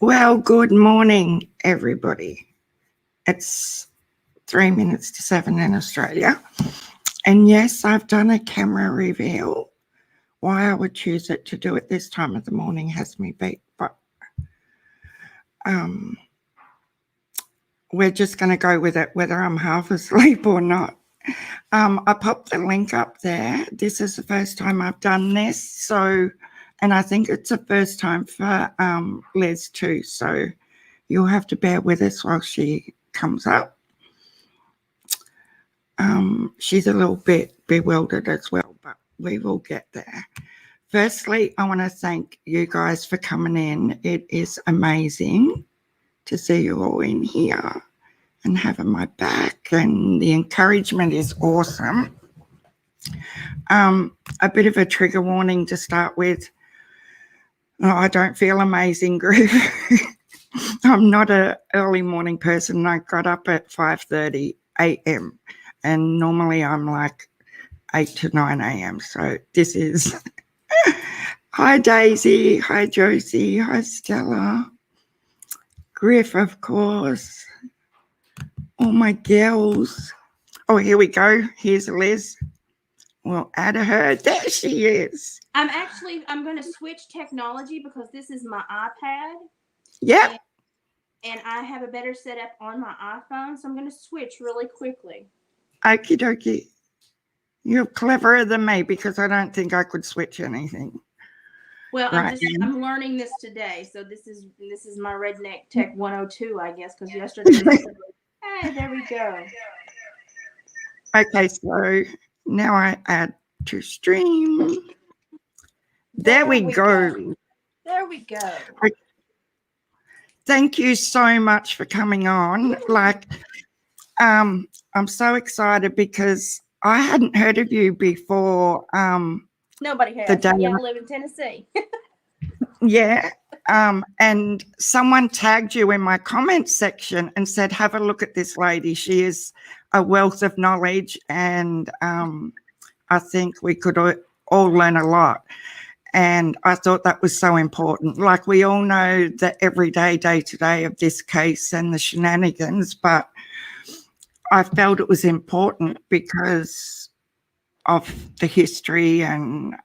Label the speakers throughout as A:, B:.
A: Well, good morning, everybody. It's 3 minutes to 7 in Australia. And yes, I've done a camera reveal. Why I would choose it to do it this time of the morning has me beat. But we're just going to go with it, whether I'm half asleep or not. I popped the link up there. This is the first time I've done this. So, and I think it's the first time for Les too. So you'll have to bear with us while she comes up. She's a little bit bewildered as well, but we will get there. Firstly, I want to thank you guys for coming in. It is amazing to see you all in here and having my back, and the encouragement is awesome. A bit of a trigger warning to start with. Oh, I don't feel amazing, group. I'm not an early morning person. I got up at 5:30 a.m. and normally I'm like 8 to 9 a.m. So this is... Hi, Daisy. Hi, Josie. Hi, Stella. Griff, of course. All my girls. Oh, here we go. Here's Liz. We'll add her. There she is.
B: I'm going to switch technology because this is my iPad.
A: Yeah.
B: And I have a better setup on my iPhone, so I'm going to switch really quickly.
A: Okie dokie. You're cleverer than me because I don't think I could switch anything.
B: Well, I'm learning this today, so this is my Redneck Tech 102, I guess, because yesterday. Hey, there we go.
A: Okay, so now I add to stream. There we go.
B: There we go.
A: Okay. Thank you so much for coming on. I'm so excited because I hadn't heard of you before.
B: Nobody has. I live in Tennessee.
A: Yeah. And someone tagged you in my comments section and said, have a look at this lady. She is a wealth of knowledge, and I think we could all learn a lot. And I thought that was so important. Like, we all know the everyday, day-to-day of this case and the shenanigans, but I felt it was important because of the history and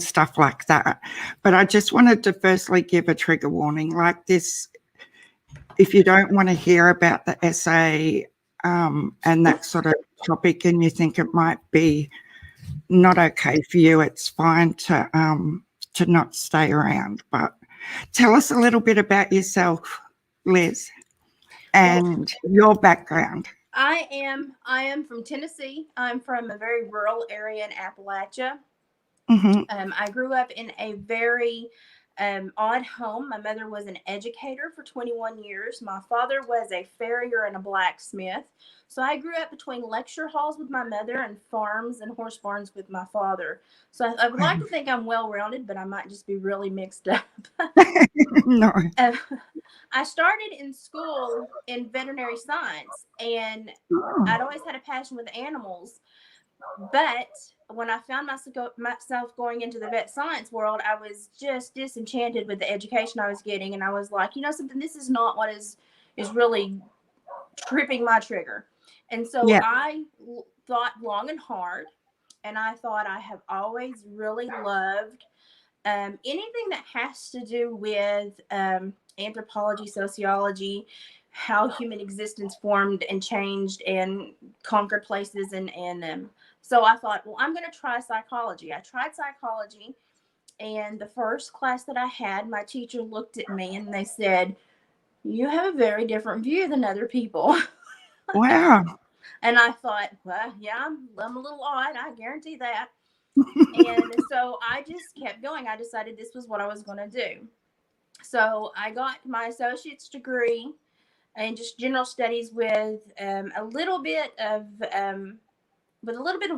A: stuff like that. But I just wanted to firstly give a trigger warning like this. If you don't want to hear about the essay and that sort of topic, and you think it might be not okay for you, it's fine to not stay around. But tell us a little bit about yourself, Liz, and your background.
B: I am from Tennessee. I'm from a very rural area in Appalachia.
A: Mm-hmm.
B: I grew up in a very odd home. My mother was an educator for 21 years. My father was a farrier and a blacksmith. So I grew up between lecture halls with my mother and farms and horse barns with my father. So I would like to think I'm well-rounded, but I might just be really mixed up.
A: No.
B: I started in school in veterinary science, and I'd always had a passion with animals. But when I found myself going into the vet science world, I was just disenchanted with the education I was getting. And I was like, something, this is not what is really tripping my trigger. And so I thought long and hard, and I thought I have always really loved anything that has to do with anthropology, sociology, how human existence formed and changed and conquered places. And so I thought, well, I'm going to try psychology. I tried psychology, and the first class that I had, my teacher looked at me and they said, you have a very different view than other people.
A: Wow.
B: And I thought, well, yeah, I'm a little odd. I guarantee that. And so I just kept going. I decided this was what I was going to do. So I got my associate's degree in just general studies with a little bit of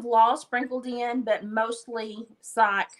B: law sprinkled in, but mostly psych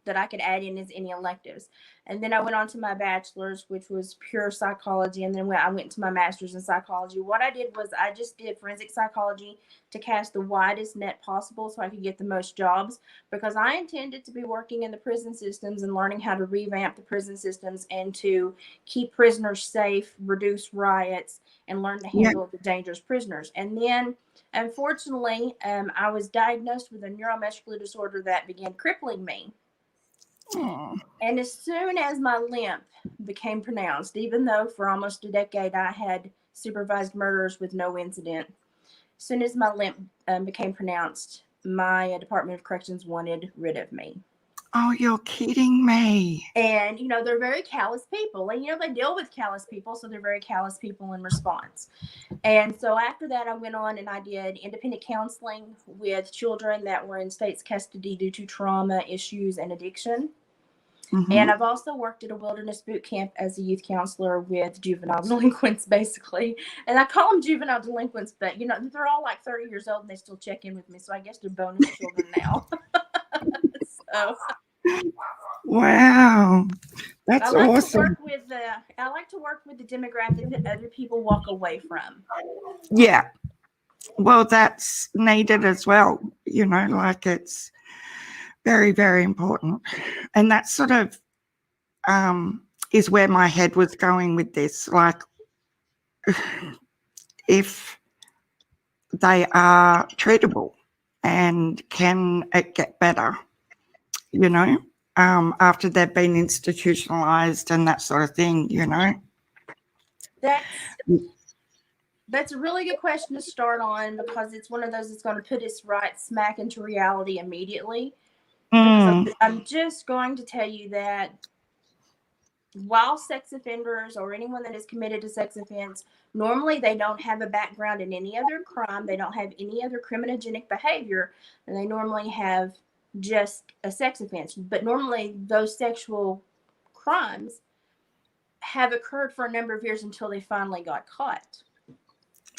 B: that I could add in as any electives. And then I went on to my bachelor's, which was pure psychology. And then I went to my master's in psychology. What I did was I just did forensic psychology to cast the widest net possible so I could get the most jobs, because I intended to be working in the prison systems and learning how to revamp the prison systems and to keep prisoners safe, reduce riots, and learn to
A: Yeah.
B: handle the dangerous prisoners. And then, unfortunately, I was diagnosed with a neuromuscular disorder that began crippling me.
A: Oh.
B: And as soon as my limp became pronounced, even though for almost a decade I had supervised murders with no incident, as soon as my limp became pronounced, my Department of Corrections wanted rid of me.
A: Oh, you're kidding me.
B: And, you know, they're very callous people. And, you know, they deal with callous people, so they're very callous people in response. And so after that, I went on and I did independent counseling with children that were in state's custody due to trauma issues and addiction.
A: Mm-hmm.
B: And I've also worked at a wilderness boot camp as a youth counselor with juvenile delinquents, basically. And I call them juvenile delinquents, but, you know, they're all like 30 years old and they still check in with me. So I guess they're bonus children now. So
A: Wow. That's
B: I like
A: awesome.
B: I like to work with the demographic that other people walk away from.
A: Yeah. Well, that's needed as well. You know, like it's very, very important. And that sort of is where my head was going with this. Like, if they are treatable and can it get better, you know, after they've been institutionalized and that sort of thing, you know?
B: That's a really good question to start on, because it's one of those that's going to put us right smack into reality immediately. Because I'm just going to tell you that while sex offenders or anyone that is committed to sex offense, normally they don't have a background in any other crime, they don't have any other criminogenic behavior, and they normally have just a sex offense. But normally those sexual crimes have occurred for a number of years until they finally got caught.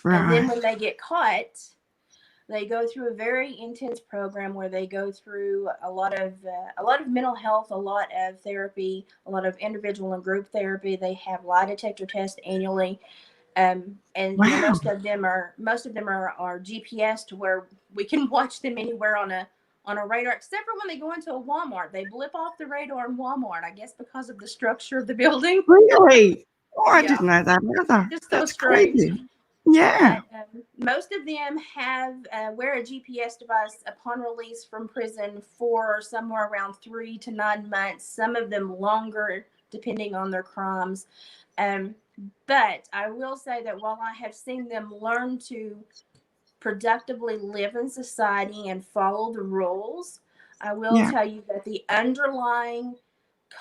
B: Right. And then when they get caught, they go through a very intense program where they go through a lot of mental health, a lot of therapy, a lot of individual and group therapy. They have lie detector tests annually, and wow. You know, most of them are GPS to where we can watch them anywhere on a radar, except for when they go into a Walmart. They blip off the radar in Walmart, I guess because of the structure of the building.
A: Really? Oh, I didn't know that either.
B: Just
A: That's
B: so strange.
A: Crazy. Yeah.
B: But, most of them have wear a GPS device upon release from prison for somewhere around 3 to 9 months. Some of them longer, depending on their crimes. But I will say that while I have seen them learn to productively live in society and follow the rules, I will tell you that the underlying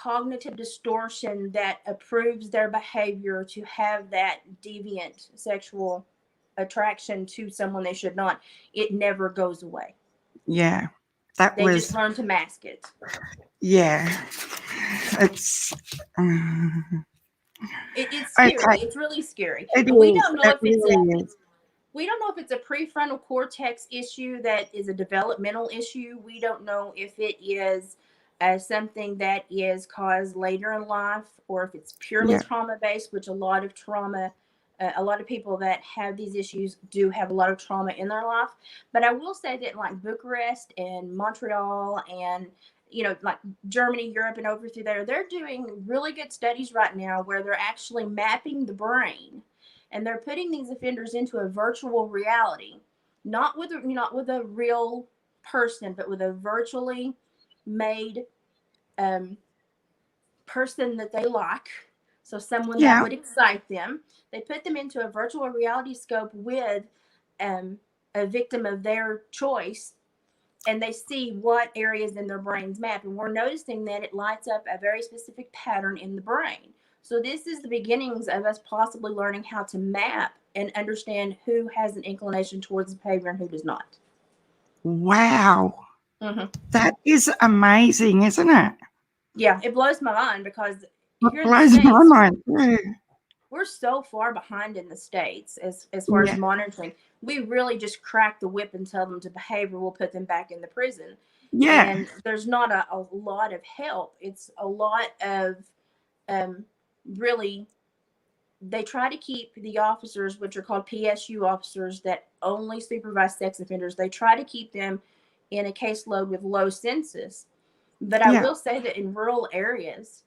B: cognitive distortion that approves their behavior to have that deviant sexual attraction to someone they should not, it never goes away.
A: Yeah.
B: They just learn to mask it.
A: Yeah. It's
B: it's scary. Okay. It's really scary.
A: We don't know
B: if it's a prefrontal cortex issue that is a developmental issue. We don't know if it is something that is caused later in life, or if it's purely trauma-based, which a lot of people that have these issues do have a lot of trauma in their life. But I will say that like Bucharest and Montreal and, you know, like Germany, Europe, and over through there, they're doing really good studies right now where they're actually mapping the brain, and they're putting these offenders into a virtual reality, not with a real person, but with a virtually made person that they like. So someone that would excite them. They put them into a virtual reality scope with a victim of their choice, and they see what areas in their brains map. And we're noticing that it lights up a very specific pattern in the brain. So this is the beginnings of us possibly learning how to map and understand who has an inclination towards the behavior and who does not.
A: Wow. Mm-hmm. That is amazing, isn't it?
B: Yeah, it blows my mind, because
A: it blows my mind too.
B: we're so far behind in the States as far as monitoring. We really just crack the whip and tell them to behave, or we'll put them back in the prison.
A: Yeah.
B: And there's not a lot of help. It's a lot of really, they try to keep the officers, which are called PSU officers that only supervise sex offenders, they try to keep them in a caseload with low census. But I will say that in rural areas,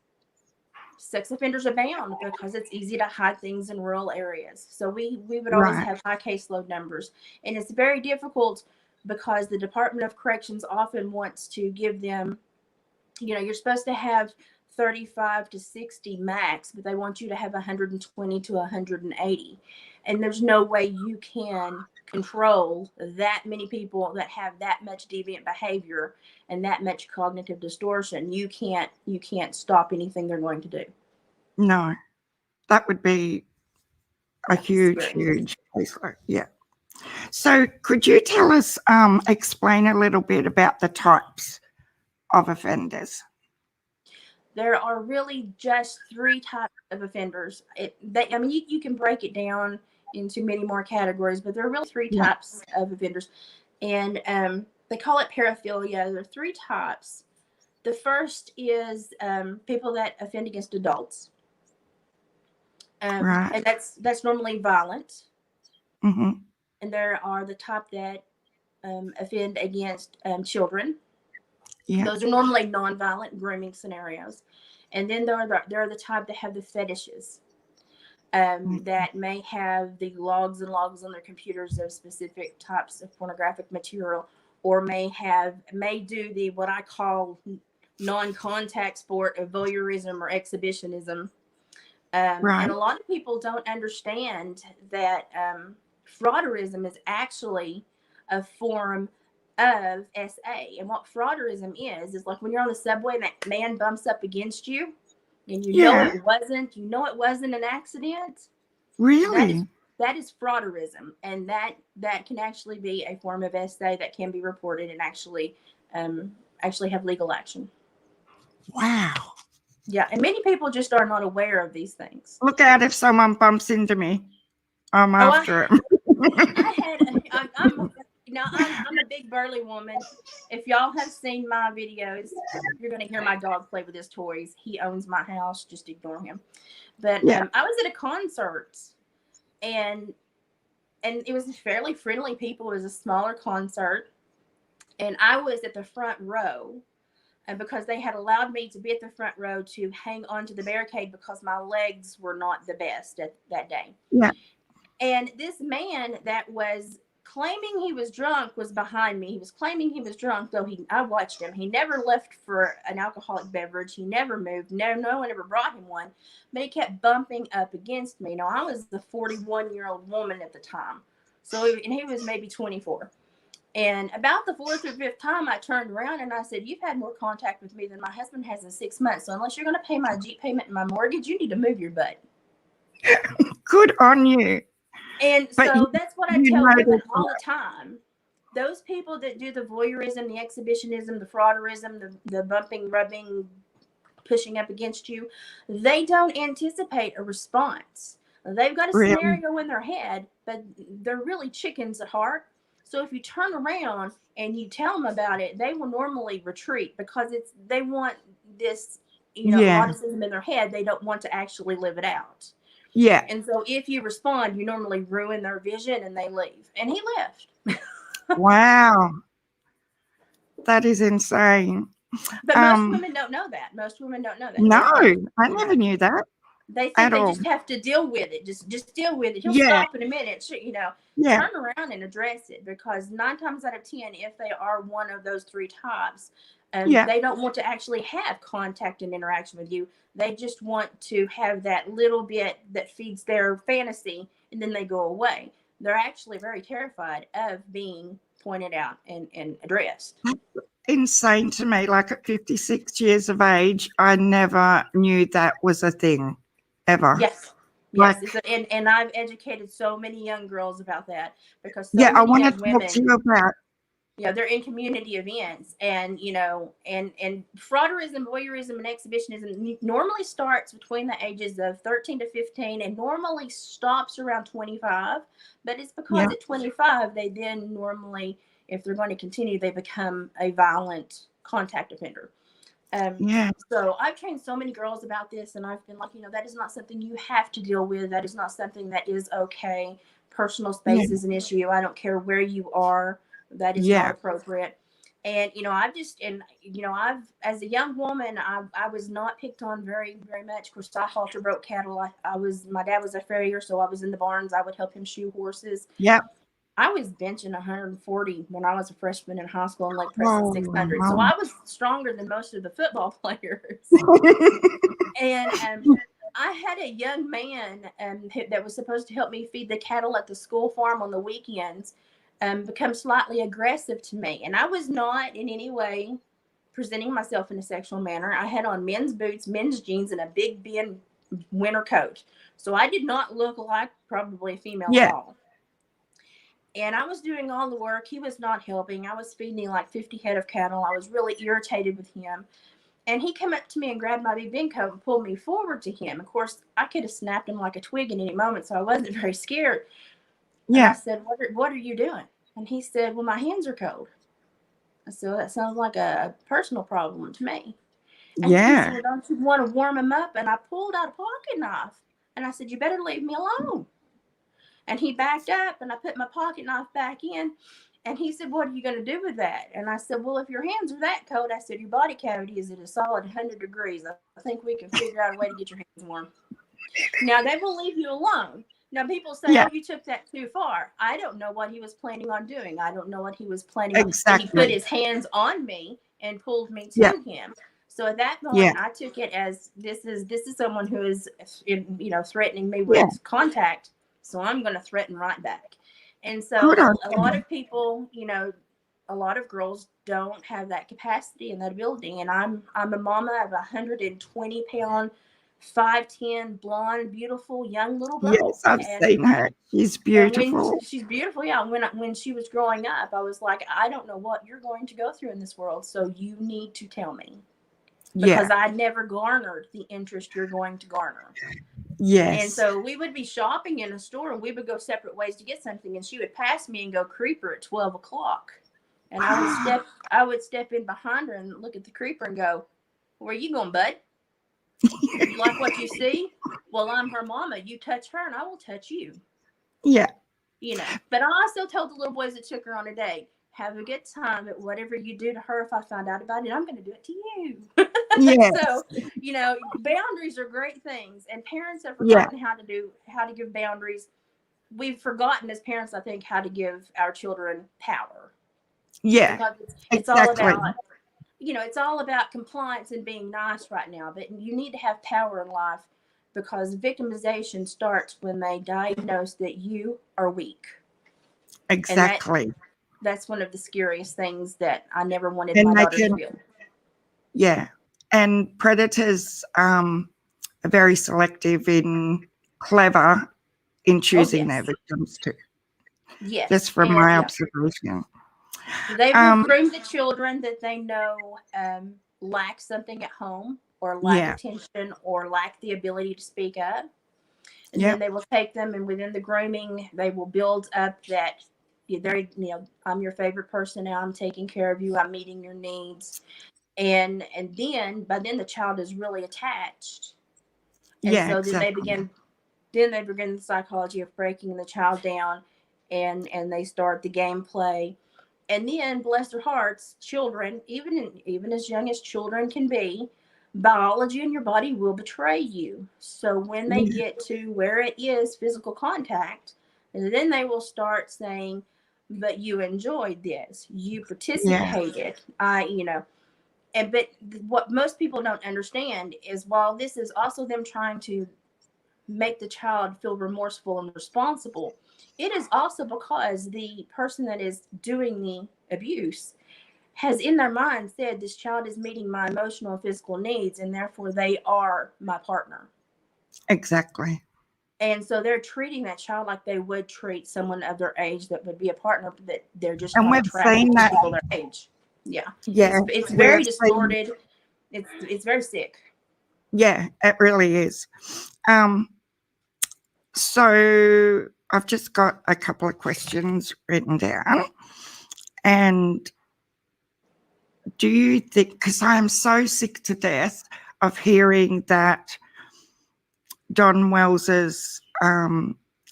B: sex offenders abound because it's easy to hide things in rural areas. So we would always have high caseload numbers. And it's very difficult because the Department of Corrections often wants to give them, you're supposed to have 35 to 60 max, but they want you to have 120 to 180. And there's no way you can control that many people that have that much deviant behavior and that much cognitive distortion. You can't stop anything they're going to do.
A: No, that would be a huge caseload. Yeah. So could you tell us, explain a little bit about the types of offenders?
B: There are really just 3 types of offenders. You can break it down into many more categories, but there are really 3 types of offenders. And they call it paraphilia. There are 3 types. The first is people that offend against adults. And that's normally violent.
A: Mm-hmm.
B: And there are the type that offend against children. Yeah. Those are normally non-violent grooming scenarios. And then there are the type that have the fetishes, that may have the logs and logs on their computers of specific types of pornographic material, or may do the what I call non-contact sport of voyeurism or exhibition. And a lot of people don't understand that frauderism is actually a form of SA. And what frauderism is like when you're on the subway and that man bumps up against you and you know it wasn't an accident.
A: Really?
B: That is frauderism. And that can actually be a form of SA that can be reported and actually have legal action.
A: Wow.
B: Yeah, and many people just are not aware of these things.
A: Look out if someone bumps into me. I'm after him.
B: I'm a big burly woman. If y'all have seen my videos, you're going to hear my dog play with his toys. He owns my house. Just ignore him. But I was at a concert, and it was fairly friendly people. It was a smaller concert, and I was at the front row. And because they had allowed me to be at the front row to hang onto the barricade because my legs were not the best that day.
A: Yeah.
B: And this man that was claiming he was drunk was behind me. He was claiming he was drunk, though I watched him. He never left for an alcoholic beverage. He never moved. No one ever brought him one. But he kept bumping up against me. Now, I was the 41-year-old woman at the time. And he was maybe 24. And about the 4th or 5th time, I turned around and I said, "You've had more contact with me than my husband has in 6 months. So unless you're going to pay my Jeep payment and my mortgage, you need to move your butt."
A: Good on you.
B: And so that's what I tell women all the time. Those people that do the voyeurism, the exhibitionism, the frauderism, the bumping, rubbing, pushing up against you, they don't anticipate a response. They've got a scenario in their head, but they're really chickens at heart. So if you turn around and you tell them about it, they will normally retreat because they want this, eroticism in their head. They don't want to actually live it out.
A: Yeah.
B: And so if you respond, you normally ruin their vision and they leave. And he left.
A: Wow. That is insane.
B: But most women don't know that.
A: No, I never knew that.
B: They think they just have to deal with it. Just deal with it. He'll stop in a minute. Turn around and address it, because 9 times out of 10, if they are one of those 3 types, they don't want to actually have contact and interaction with you. They just want to have that little bit that feeds their fantasy, and then they go away. They're actually very terrified of being pointed out and addressed.
A: Insane to me. Like at 56 years of age, I never knew that was a thing ever.
B: Yes. And I've educated so many young girls about that, because
A: I want to talk to you about
B: they're in community events, and and frauderism, voyeurism, and exhibitionism normally starts between the ages of 13 to 15 and normally stops around 25. But it's because
A: Yeah.
B: at 25 they then normally, if they're going to continue, they become a violent contact offender. um,
A: Yeah.
B: so I've trained so many girls about this, and I've been like, that is not something you have to deal with. That is not something that is okay. Personal
A: Yeah.
B: space is an issue. I don't care where you are. That is not
A: Yeah.
B: appropriate. And I've, as a young woman, I was not picked on very very much. Of course, I halter broke cattle. My dad was a farrier, so I was in the barns. I would help him shoe horses.
A: Yeah.
B: I was benching 140 when I was a freshman in high school and leg pressing
A: Oh,
B: 600. So
A: wow.
B: I was stronger than most of the football players. And I had a young man that was supposed to help me feed the cattle at the school farm on the weekends become slightly aggressive to me. And I was not in any way presenting myself in a sexual manner. I had on men's boots, men's jeans, and a big Ben winter coat. So I did not look like probably a female at
A: Yeah.
B: all. And I was doing all the work. He was not helping. I was feeding like 50 head of cattle. I was really irritated with him. And he came up to me and grabbed my big bin coat and pulled me forward to him. Of course, I could have snapped him like a twig in any moment, so I wasn't very scared. And I
A: Yeah.
B: said, what are you doing? And he said, well, my hands are cold. I said, well, that sounds like a personal problem to me. And he said,
A: Yeah.
B: well, don't you want to warm him up? And I pulled out a pocket knife. And I said, you better leave me alone. And he backed up, and I put my pocket knife back in. And he said, what are you going to do with that? And I said, well, if your hands are that cold, I said, your body cavity is at a solid 100 degrees. I think we can figure out a way to get your hands warm. Now, they will leave you alone. Now, people say,
A: Yeah.
B: oh, you took that too far. I don't know what he was planning on doing. I don't know what he was planning on. But he put
A: Exactly.
B: his hands on me and pulled me
A: Yeah.
B: to him. So at that
A: Yeah.
B: point, I took it as this is someone who is, threatening me
A: Yeah.
B: with contact. So I'm going to threaten right back. And
A: Good
B: so
A: on
B: a lot
A: you.
B: of people, a lot of girls don't have that capacity and that ability. And I'm a mama of 120-pound, 5'10", blonde, beautiful young little girl.
A: Yes, I've seen her. She's
B: And when
A: beautiful.
B: she's beautiful, yeah. When she was growing up, I was like, I don't know what you're going to go through in this world, so you need to tell me, because
A: Yeah.
B: I never garnered the interest you're going to garner. And
A: Yes.
B: so we would be shopping in a store, and we would go separate ways to get something, and she would pass me and go creeper at 12 o'clock. And I would step in behind her and look at the creeper and go, where you going, bud? You like what you see? Well, I'm her mama. You touch her and I will touch you.
A: Yeah.
B: But I also told the little boys that took her on a date, have a good time, but whatever you do to her, if I find out about it, I'm going to do it to you.
A: Yes.
B: So, boundaries are great things, and parents have
A: Yeah.
B: forgotten how to give boundaries. We've forgotten as parents, I think, how to give our children power,
A: Yeah.
B: because it's all
A: Exactly.
B: about, it's all about compliance and being nice right now, but you need to have power in life, because victimization starts when they diagnose that you are weak. And
A: Exactly.
B: that's one of the scariest things that I never wanted my
A: And they
B: daughter to
A: can,
B: feel.
A: yeah. And predators are very selective in clever in
B: Oh,
A: choosing their
B: yes.
A: victims too,
B: Yes.
A: just from
B: And
A: my
B: yeah,
A: observation.
B: they will
A: Um,
B: groom the children that they know lack something at home, or lack
A: yeah.
B: attention, or lack the ability to speak up. And
A: Yep.
B: then they will take them, and within the grooming, they will build up that I'm your favorite person now. I'm taking care of you. I'm meeting your needs. And then by then the child is really attached. And
A: Yeah,
B: so
A: exactly.
B: then they begin the psychology of breaking the child down, and they start the gameplay. And then, bless their hearts, children, even as young as children can be, biology in your body will betray you. So when they
A: Yeah.
B: get to where it is physical contact, then they will start saying, but you enjoyed this, you
A: Yeah.
B: participated, but what most people don't understand is, while this is also them trying to make the child feel remorseful and responsible, it is also because the person that is doing the abuse has in their mind said, this child is meeting my emotional and physical needs, and therefore they are my partner.
A: Exactly.
B: And so they're treating that child like they would treat someone of their age that would be a partner, but that they're just
A: And
B: not
A: we've
B: attracted
A: seen
B: to
A: that.
B: people their age. Yeah.
A: Yeah,
B: It's
A: we
B: very
A: have seen.
B: distorted. It's very sick.
A: Yeah, it really is. So I've just got a couple of questions written down. And do you think, because I'm so sick to death of hearing that Don Wells's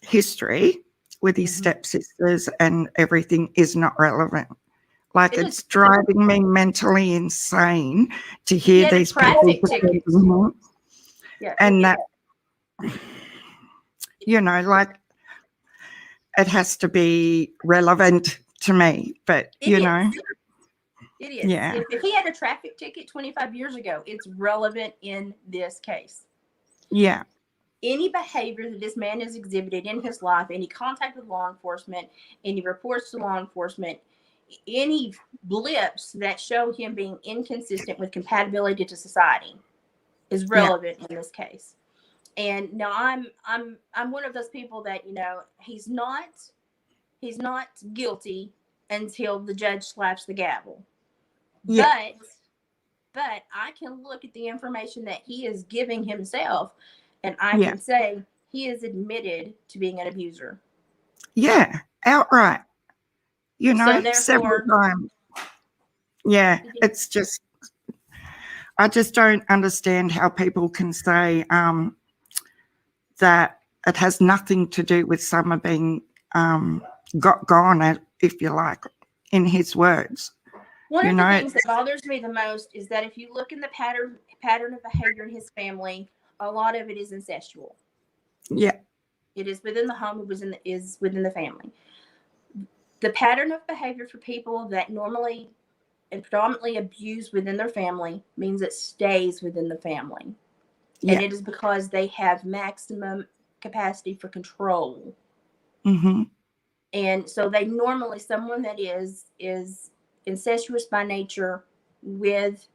A: history with his stepsisters and everything is not relevant. Like,
B: It
A: it's
B: is.
A: driving me mentally insane to
B: He
A: hear
B: had a
A: these people
B: traffic ticket. Yeah.
A: and that, you know, like, it has to be relevant to me, but
B: It
A: you
B: is.
A: know,
B: It is.
A: yeah,
B: If he had a traffic ticket 25 years ago, it's relevant in this case.
A: yeah,
B: Any behavior that this man has exhibited in his life, any contact with law enforcement, any reports to law enforcement, any blips that show him being inconsistent with compatibility to society is relevant in this case. And now I'm one of those people that, you know, he's not guilty until the judge slaps the gavel.
A: yeah,
B: But I can look at the information that he is giving himself, and I
A: yeah,
B: can say he is admitted to being an abuser.
A: yeah, outright, you
B: So
A: know, several
B: therefore,
A: times. Yeah, it's just, I just don't understand how people can say that it has nothing to do with Summer being gone, if you like, in his words.
B: one
A: You
B: of the
A: know,
B: things that bothers me the most is that if you look in the pattern of behavior in his family, a lot of it is incestual.
A: yeah,
B: It is within the home. Is within the family. The pattern of behavior for people that normally and predominantly abuse within their family means it stays within the family. And
A: yeah,
B: it is because they have maximum capacity for control.
A: mm-hmm,
B: And so they normally, someone that is incestuous by nature with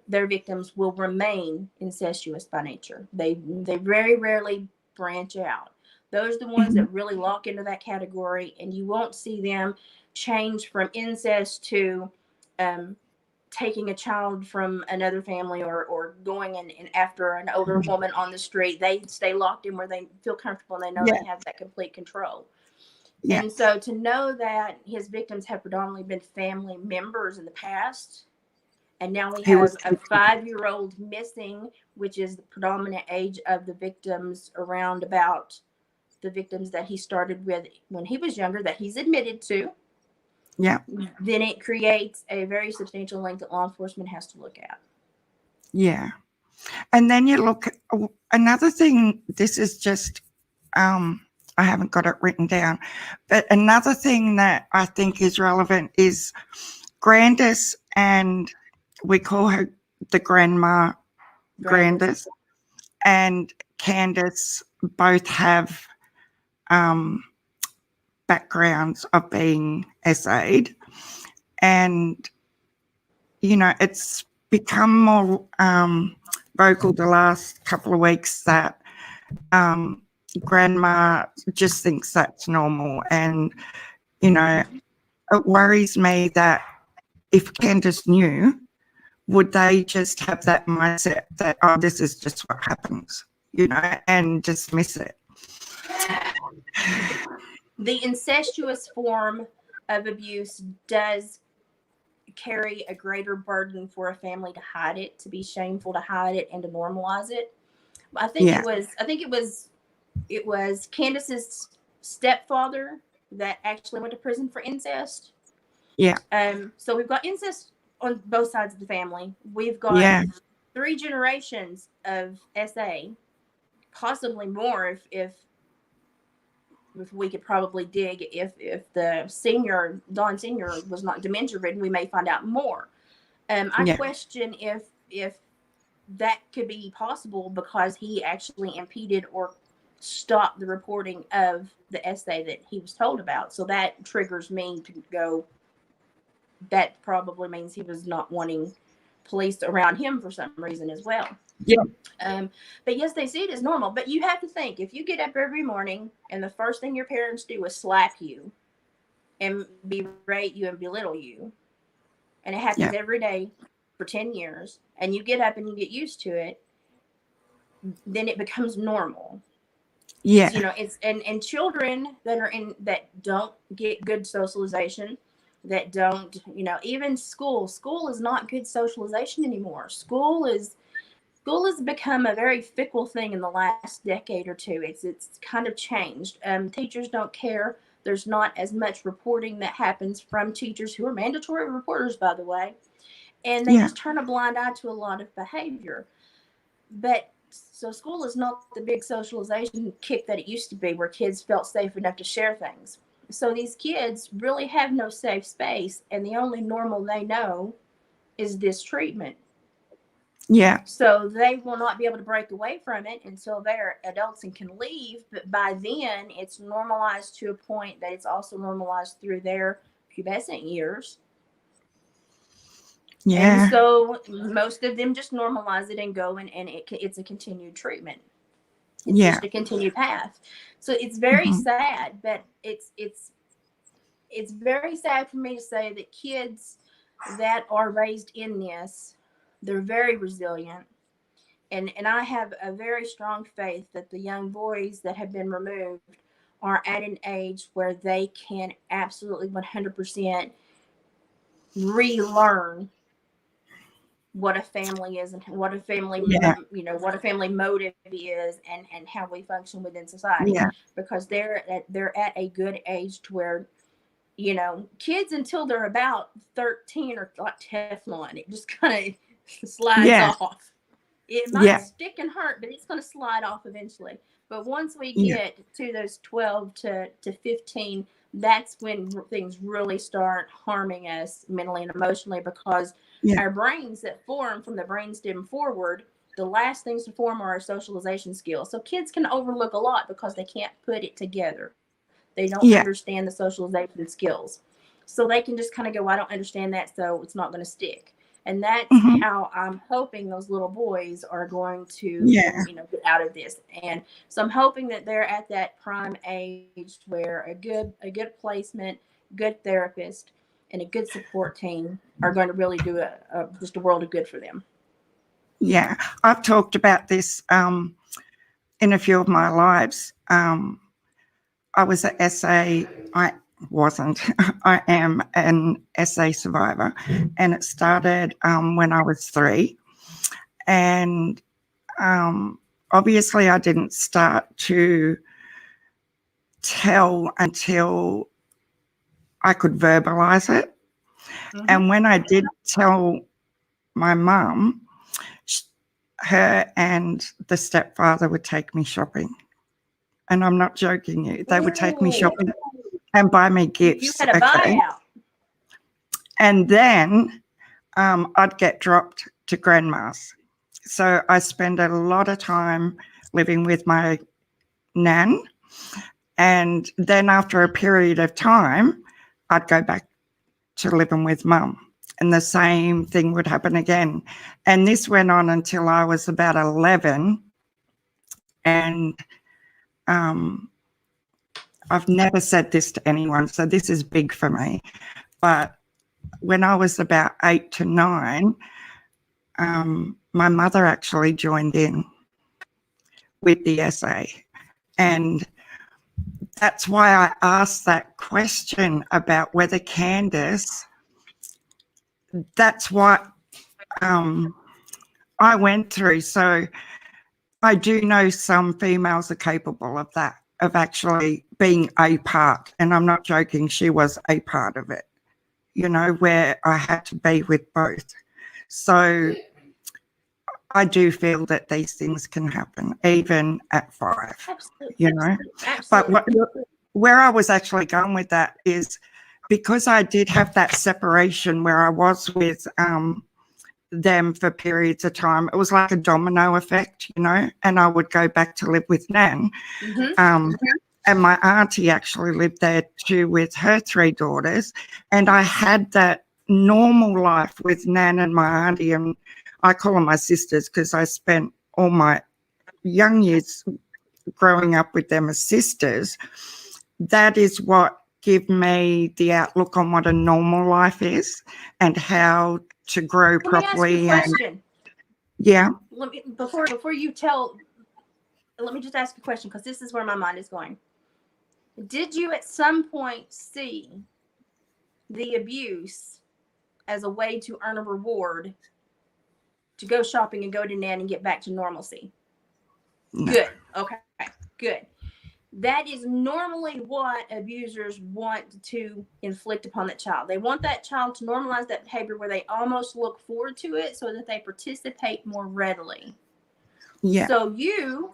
B: their victims will remain incestuous by nature. They very rarely branch out. Those are the ones
A: mm-hmm.
B: that really lock into that category, and you won't see them change from incest to taking a child from another family, or going and after an older woman on the street. They stay locked in where they feel comfortable and they know
A: Yeah,
B: they have that complete control.
A: yeah,
B: And so to know that his victims have predominantly been family members in the past, and now we
A: he was,
B: have a 5-year-old missing, which is the predominant age of the victims, around about the victims that he started with when he was younger, that he's admitted to.
A: yeah,
B: Then it creates a very substantial link that law enforcement has to look at.
A: yeah. And then you look, another thing, this is just, I haven't got it written down, but another thing that I think is relevant is Grandis, and we call her the grandma Grandis, and Candace both have backgrounds of being SA'd. And, you know, it's become more vocal the last couple of weeks that grandma just thinks that's normal. And, you know, it worries me that if Candace knew, would they just have that mindset that, oh, this is just what happens, you know, and dismiss it?
B: The incestuous form of abuse does carry a greater burden for a family to hide it, to be shameful to hide it, and to normalize it. I think
A: Yeah.
B: it was Candace's stepfather that actually went to prison for incest.
A: Yeah.
B: So we've got incest on both sides of the family. We've got
A: Yeah.
B: 3 generations of SA, possibly more if we could probably dig. If the senior Don Senior was not dementia ridden, we may find out more. I
A: Yeah.
B: question if that could be possible because he actually impeded or stopped the reporting of the essay that he was told about. So that triggers me to go, that probably means he was not wanting police around him for some reason as well.
A: Yeah.
B: But yes, they see it as normal. But you have to think, if you get up every morning and the first thing your parents do is slap you and berate you and belittle you, and it happens
A: Yeah.
B: every day for 10 years, and you get up and you get used to it, then it becomes normal.
A: Yeah.
B: You know, it's and children that are in that don't get good socialization, that don't, you know, even school is not good socialization anymore. School has become a very fickle thing in the last decade or two. It's kind of changed. Teachers don't care. There's not as much reporting that happens from teachers, who are mandatory reporters, by the way, and they
A: Yeah.
B: just turn a blind eye to a lot of behavior. But so school is not the big socialization kick that it used to be, where kids felt safe enough to share things. So these kids really have no safe space, and the only normal they know is this treatment.
A: Yeah.
B: So they will not be able to break away from it until they're adults and can leave. But by then, it's normalized to a point that it's also normalized through their pubescent years. And
A: Yeah.
B: so most of them just normalize it and go, and it's a continued treatment. It's
A: Yeah.
B: just a continued path. So it's very
A: Hmm.
B: sad, but it's very sad for me to say that kids that are raised in this, they're very resilient. And I have a very strong faith that the young boys that have been removed are at an age where they can absolutely 100% relearn what a family is, and what a family,
A: Yeah.
B: you know, what a family motive is, and how we function within society,
A: Yeah.
B: because they're at a good age to where, you know, kids until they're about 13 are like Teflon. It just kind of slides
A: Yeah.
B: off. It might
A: Yeah.
B: stick and hurt, but it's going to slide off eventually. But once we
A: Yeah.
B: get to those 12 to 15, that's when things really start harming us mentally and emotionally, because
A: Yeah.
B: our brains that form from the brainstem forward, the last things to form are our socialization skills. So kids can overlook a lot because they can't put it together. They don't
A: Yeah.
B: understand the socialization skills. So they can just kind of go, I don't understand that, so it's not going to stick. And that's
A: Hmm.
B: how I'm hoping those little boys are going to,
A: Yeah.
B: you know, get out of this. And so I'm hoping that they're at that prime age where a good placement, good therapist, and a good support team are going to really do just a world of good for them.
A: Yeah. I've talked about this in a few of my lives. I was an SA. I wasn't. I am an SA survivor, and it started when I was 3. And obviously, I didn't start to tell until I could verbalize it.
B: Mm-hmm.
A: And when I did tell my mum, her and the stepfather would take me shopping. And I'm not joking you. They would take me
B: Ooh,
A: shopping and buy me
B: you
A: gifts.
B: had a
A: Okay.
B: buyout.
A: And then I'd get dropped to grandma's. So I spend a lot of time living with my nan. And then after a period of time, I'd go back to living with mum. And the same thing would happen again. And this went on until I was about 11. And um, I've never said this to anyone, so this is big for me. But when I was about 8 to 9, my mother actually joined in with the SA. And that's why I asked that question about whether Candace, that's what I went through. So I do know some females are capable of that, of actually being a part. And I'm not joking, she was a part of it, you know, where I had to be with both. So I do feel that these things can happen even at 5,
B: Absolutely.
A: you know. But
B: Absolutely.
A: where I was actually going with that is because I did have that separation where I was with them for periods of time, it was like a domino effect, you know, and I would go back to live with Nan.
B: Mm-hmm.
A: And my auntie actually lived there too with her 3 daughters. And I had that normal life with Nan and my auntie, and I call them my sisters because I spent all my young years growing up with them as sisters. That is what give me the outlook on what a normal life is and how to grow
B: Let me ask you a
A: properly.
B: question.
A: Yeah.
B: Before you tell, let me just ask a question, because this is where my mind is going. Did you at some point see the abuse as a way to earn a reward to go shopping and go to Nan and get back to normalcy?
A: No.
B: Good. Okay. Good. That is normally what abusers want to inflict upon that child. They want that child to normalize that behavior where they almost look forward to it so that they participate more readily.
A: Yeah.
B: So you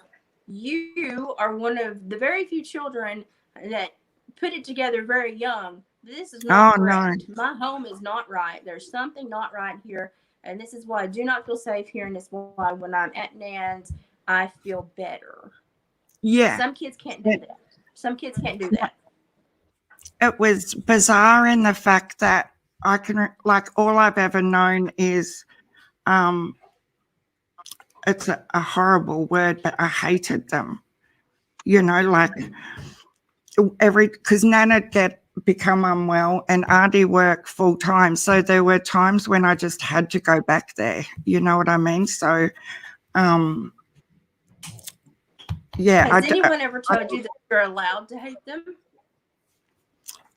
B: are one of the very few children that put it together very young. This is not correct.
A: No.
B: My home is not right. There's something not right here. And this is why I do not feel safe here. And this is why when I'm at Nan's, I feel better.
A: Yeah.
B: Some kids can't do that. Some kids can't do that.
A: It was bizarre in the fact that I can, like, all I've ever known is, it's a horrible word, but I hated them. You know, like because Nana become unwell and Auntie work full time. So there were times when I just had to go back there. You know what I mean? So, yeah.
B: Has anyone ever told you that you're allowed to hate them?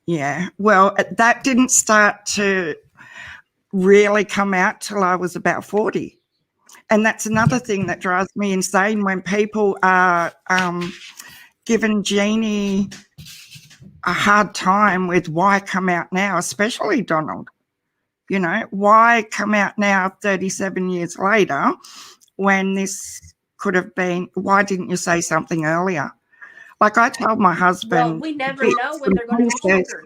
A: Yeah. Well, that didn't start to really come out till I was about 40. And that's another thing that drives me insane when people are giving Jeannie a hard time with why come out now, especially Donald. You know, why come out now 37 years later when this could have been, why didn't you say something earlier? Like I told my husband.
B: Well, we never know when they're going to be triggered.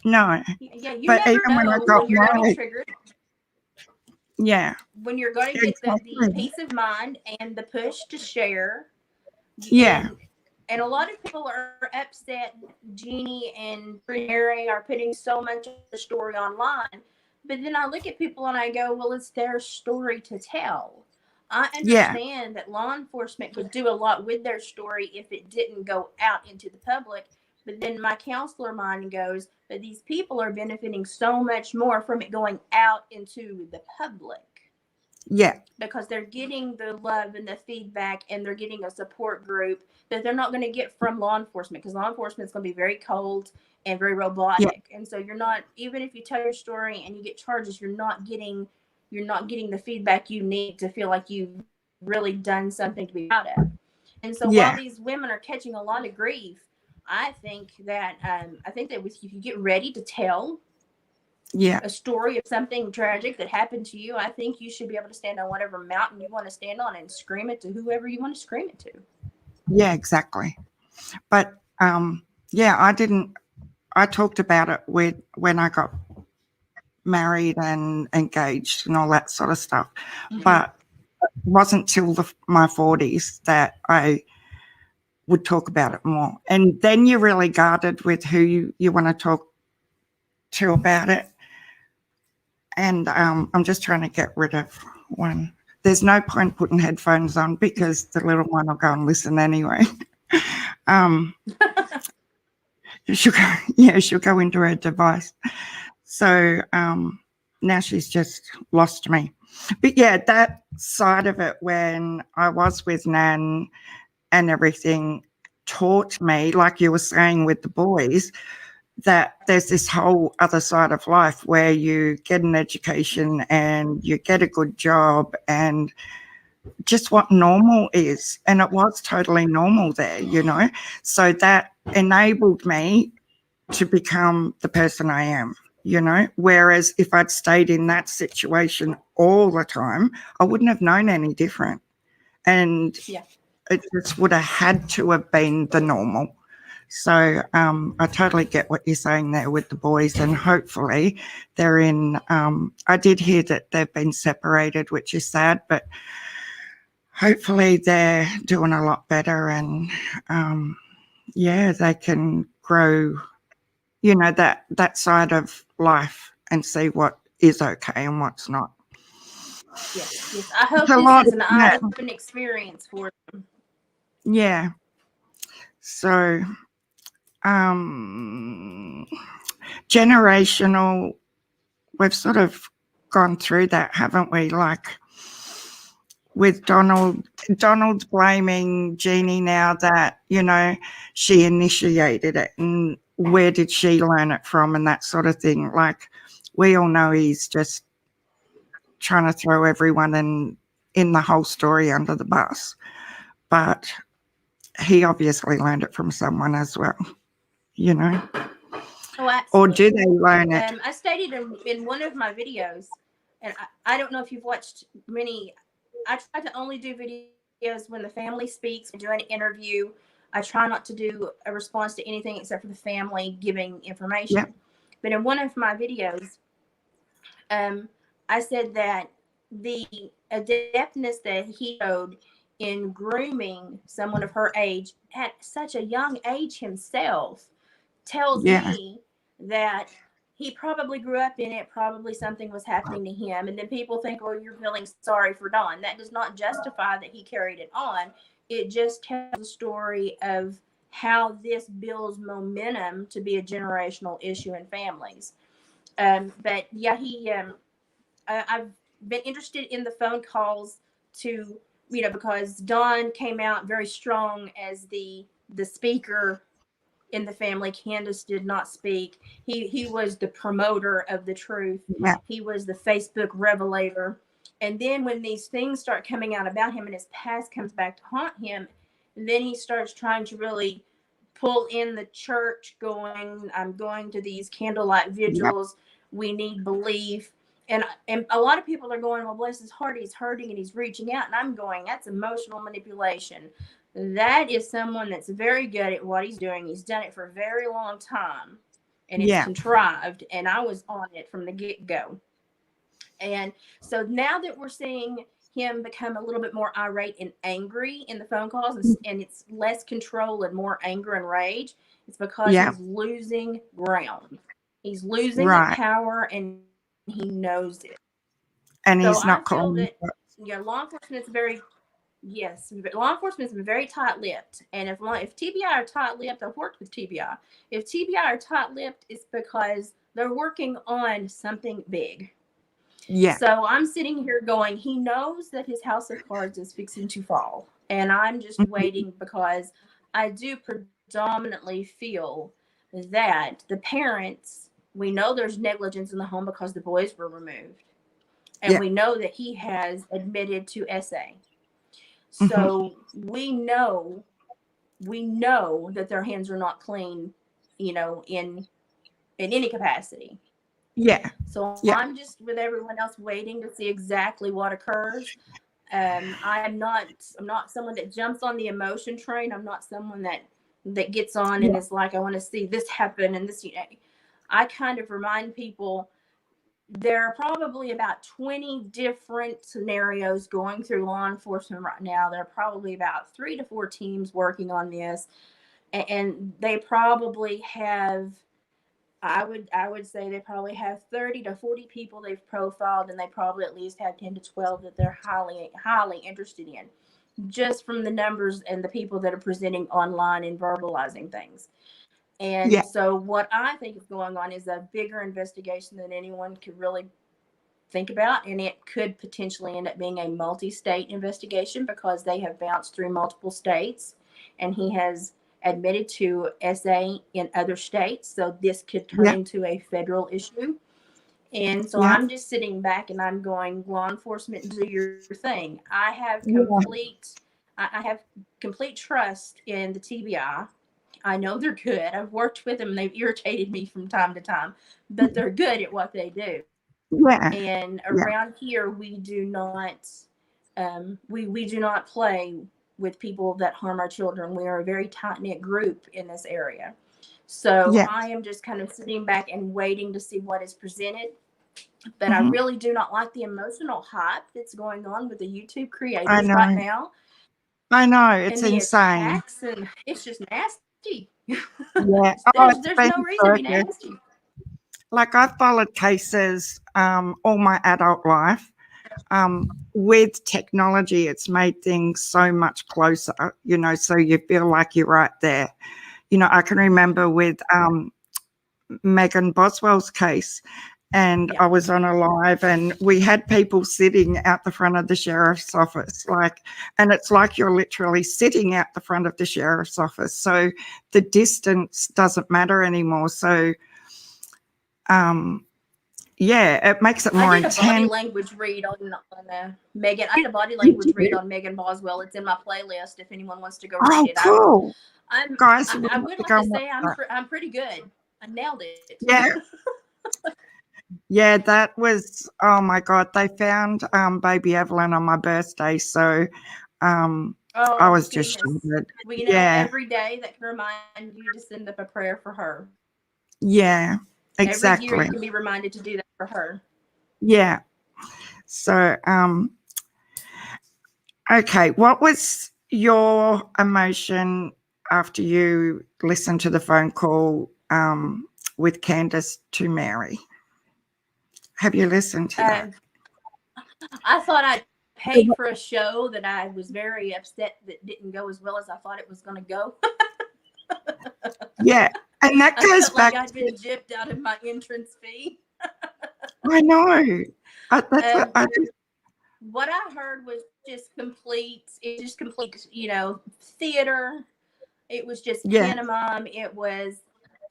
A: No.
B: Yeah, you
A: but
B: never
A: even
B: know
A: when I got
B: you're going to be
A: married,
B: triggered.
A: Yeah.
B: When you're going to get the peace of mind and the push to share.
A: Yeah.
B: And a lot of people are upset Jeannie and Mary are putting so much of the story online. But then I look at people and I go, well, it's their story to tell. I understand that law enforcement could do a lot with their story if it didn't go out into the public. But then my counselor mind goes, but these people are benefiting so much more from it going out into the public.
A: Yeah.
B: Because they're getting the love and the feedback and they're getting a support group that they're not going to get from law enforcement, because law enforcement is going to be very cold and very robotic. Yeah. And so you're not, even if you tell your story and you get charges, you're not getting the feedback you need to feel like you've really done something to be proud of. And so while these women are catching a lot of grief, I think that if you get ready to tell a story of something tragic that happened to you, I think you should be able to stand on whatever mountain you want to stand on and scream it to whoever you want to scream it to.
A: Yeah, exactly. But I talked about it when I got married and engaged and all that sort of stuff. Mm-hmm. But it wasn't till my 40s that I would talk about it more. And then you're really guarded with who you want to talk to about it. And I'm just trying to get rid of one. There's no point putting headphones on because the little one will go and listen anyway. She'll go into her device. So now she's just lost me. But yeah, that side of it when I was with Nan and everything taught me, like you were saying with the boys, that there's this whole other side of life where you get an education and you get a good job and just what normal is. And it was totally normal there, you know. So that enabled me to become the person I am, you know. Whereas if I'd stayed in that situation all the time, I wouldn't have known any different. And it just would have had to have been the normal. So I totally get what you're saying there with the boys, and hopefully they're in, I did hear that they've been separated, which is sad, but hopefully they're doing a lot better and they can grow, you know, that side of life and see what is okay and what's not.
B: Yes, yes. I
A: It's
B: hope
A: a
B: this
A: lot
B: is
A: of,
B: an
A: yeah,
B: eye-opening experience for them.
A: yeah. So, um, generational, we've sort of gone through that, haven't we? Like with Donald's blaming Jeannie now that, you know, she initiated it, and where did she learn it from, and that sort of thing. Like, we all know he's just trying to throw everyone in the whole story under the bus, but he obviously learned it from someone as well, you know.
B: Oh,
A: Or do
B: absolutely.
A: they learn it?
B: I stated in one of my videos, and I don't know if you've watched many. I try to only do videos when the family speaks, when do an interview. I try not to do a response to anything except for the family giving
A: Yeah,
B: information. But in one of my videos, I said that the adeptness that he showed in grooming someone of her age at such a young age himself tells
A: yeah,
B: me that he probably grew up in it, probably something was happening to him. And then people think, well, you're feeling sorry for Don. That does not justify that he carried it on. It just tells the story of how this builds momentum to be a generational issue in families. But yeah, I've been interested in the phone calls to, because Don came out very strong as the speaker in the family. Candace did not speak. He was the promoter of the truth.
A: yeah,
B: He was the Facebook revelator. And then when these things start coming out about him and his past comes back to haunt him, then he starts trying to really pull in the church, going, I'm going to these candlelight
A: yeah,
B: vigils. We need belief. And a lot of people are going, well, bless his heart, he's hurting and he's reaching out. And I'm going, that's emotional manipulation. That is someone that's very good at what he's doing. He's done it for a very long time, and it's
A: yeah,
B: contrived. And I was on it from the get go. And so now that we're seeing him become a little bit more irate and angry in the phone calls, and it's less control and more anger and rage, it's because
A: yeah,
B: he's losing ground. He's losing
A: right.
B: power, and he knows it. So
A: And
B: I
A: he's
B: feel
A: not
B: that,
A: calling.
B: law enforcement's very, yes, law enforcement's very tight-lipped, and if TBI are tight-lipped, I've worked with TBI. If TBI are tight-lipped, it's because they're working on something big.
A: Yeah,
B: So I'm sitting here going, he knows that his house of cards is fixing to fall, and I'm just
A: mhm,
B: waiting because I do predominantly feel that the parents, we know there's negligence in the home because the boys were removed, and
A: yeah,
B: we know that he has admitted to SA.
A: mhm,
B: So we know that their hands are not clean, in any capacity.
A: yeah,
B: So
A: yeah.
B: I'm just with everyone else waiting to see exactly what occurs. I'm not someone that jumps on the emotion train. I'm not someone that gets on and
A: Yeah,
B: is like, I want to see this happen and this. I kind of remind people there are probably about 20 different scenarios going through law enforcement right now. There are probably about 3 to 4 teams working on this, and they probably have, I would say they probably have 30 to 40 people they've profiled, and they probably at least have 10 to 12 that they're highly interested in, just from the numbers and the people that are presenting online and verbalizing things. And
A: yeah,
B: so what I think is going on is a bigger investigation than anyone could really think about, and it could potentially end up being a multi-state investigation because they have bounced through multiple states, and he has admitted to SA in other states, so this could turn
A: yeah,
B: into a federal issue. And so
A: yeah,
B: I'm just sitting back and I'm going, law enforcement, do your thing.
A: yeah,
B: I have complete trust in the TBI. I know they're good. I've worked with them. They've irritated me from time to time, but they're good at what they do.
A: yeah,
B: And
A: yeah.
B: around here, we do not play with people that harm our children. We are a very tight knit group in this area. So
A: Yeah.
B: I am just kind of sitting back and waiting to see what is presented. But I
A: Mhm.
B: really do not like the emotional hype that's going on with the YouTube
A: I
B: creators right
A: know.
B: now,
A: I know. It's
B: and the
A: insane.
B: attacks, and it's just nasty.
A: Yeah. Oh,
B: there's
A: it's
B: there's
A: been
B: no
A: a
B: reason to be
A: circus.
B: nasty.
A: Like, I've followed cases all my adult life, with technology, it's made things so much closer, so you feel like you're right there. I can remember with Megan Boswell's case, and
B: Yeah.
A: I was on a live, and we had people sitting out the front of the sheriff's office, and it's like you're literally sitting out the front of the sheriff's office. So the distance doesn't matter anymore. So, yeah, it makes it more
B: I did a body
A: intense.
B: language read on Megan. I did a body language read on Megan Boswell. It's in my playlist if anyone wants to go read it.
A: Cool. Guys,
B: I would like to say I'm pretty good. I nailed it.
A: Yeah. Yeah, that was, oh my God, they found baby Evelyn on my birthday. So I was just shattered.
B: Well,
A: Yeah.
B: every day that can remind you to send up a prayer for her.
A: Yeah, exactly.
B: Every year you can be reminded to do that for her.
A: Yeah. So, okay, what was your emotion after you listened to the phone call with Candace to Mary? Have you listened to that?
B: I thought I'd pay for a show that I was very upset that didn't go as well as I thought it was going to go.
A: Yeah, and that goes back.
B: Like I'd been gypped out of my entrance fee.
A: I know.
B: What I heard was just complete, theater. It was just pantomime. It was,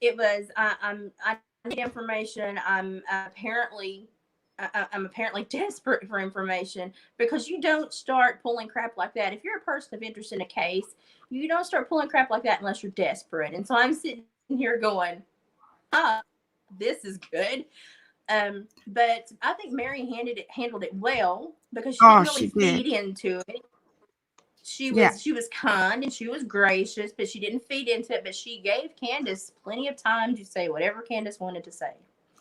B: I need information. I'm apparently desperate for information, because you don't start pulling crap like that. If you're a person of interest in a case, you don't start pulling crap like that unless you're desperate. And so I'm sitting here going, this is good. But I think Mary handled it well, because she didn't really feed into it. She was kind and she was gracious, but she didn't feed into it. But she gave Candace plenty of time to say whatever Candace wanted to say.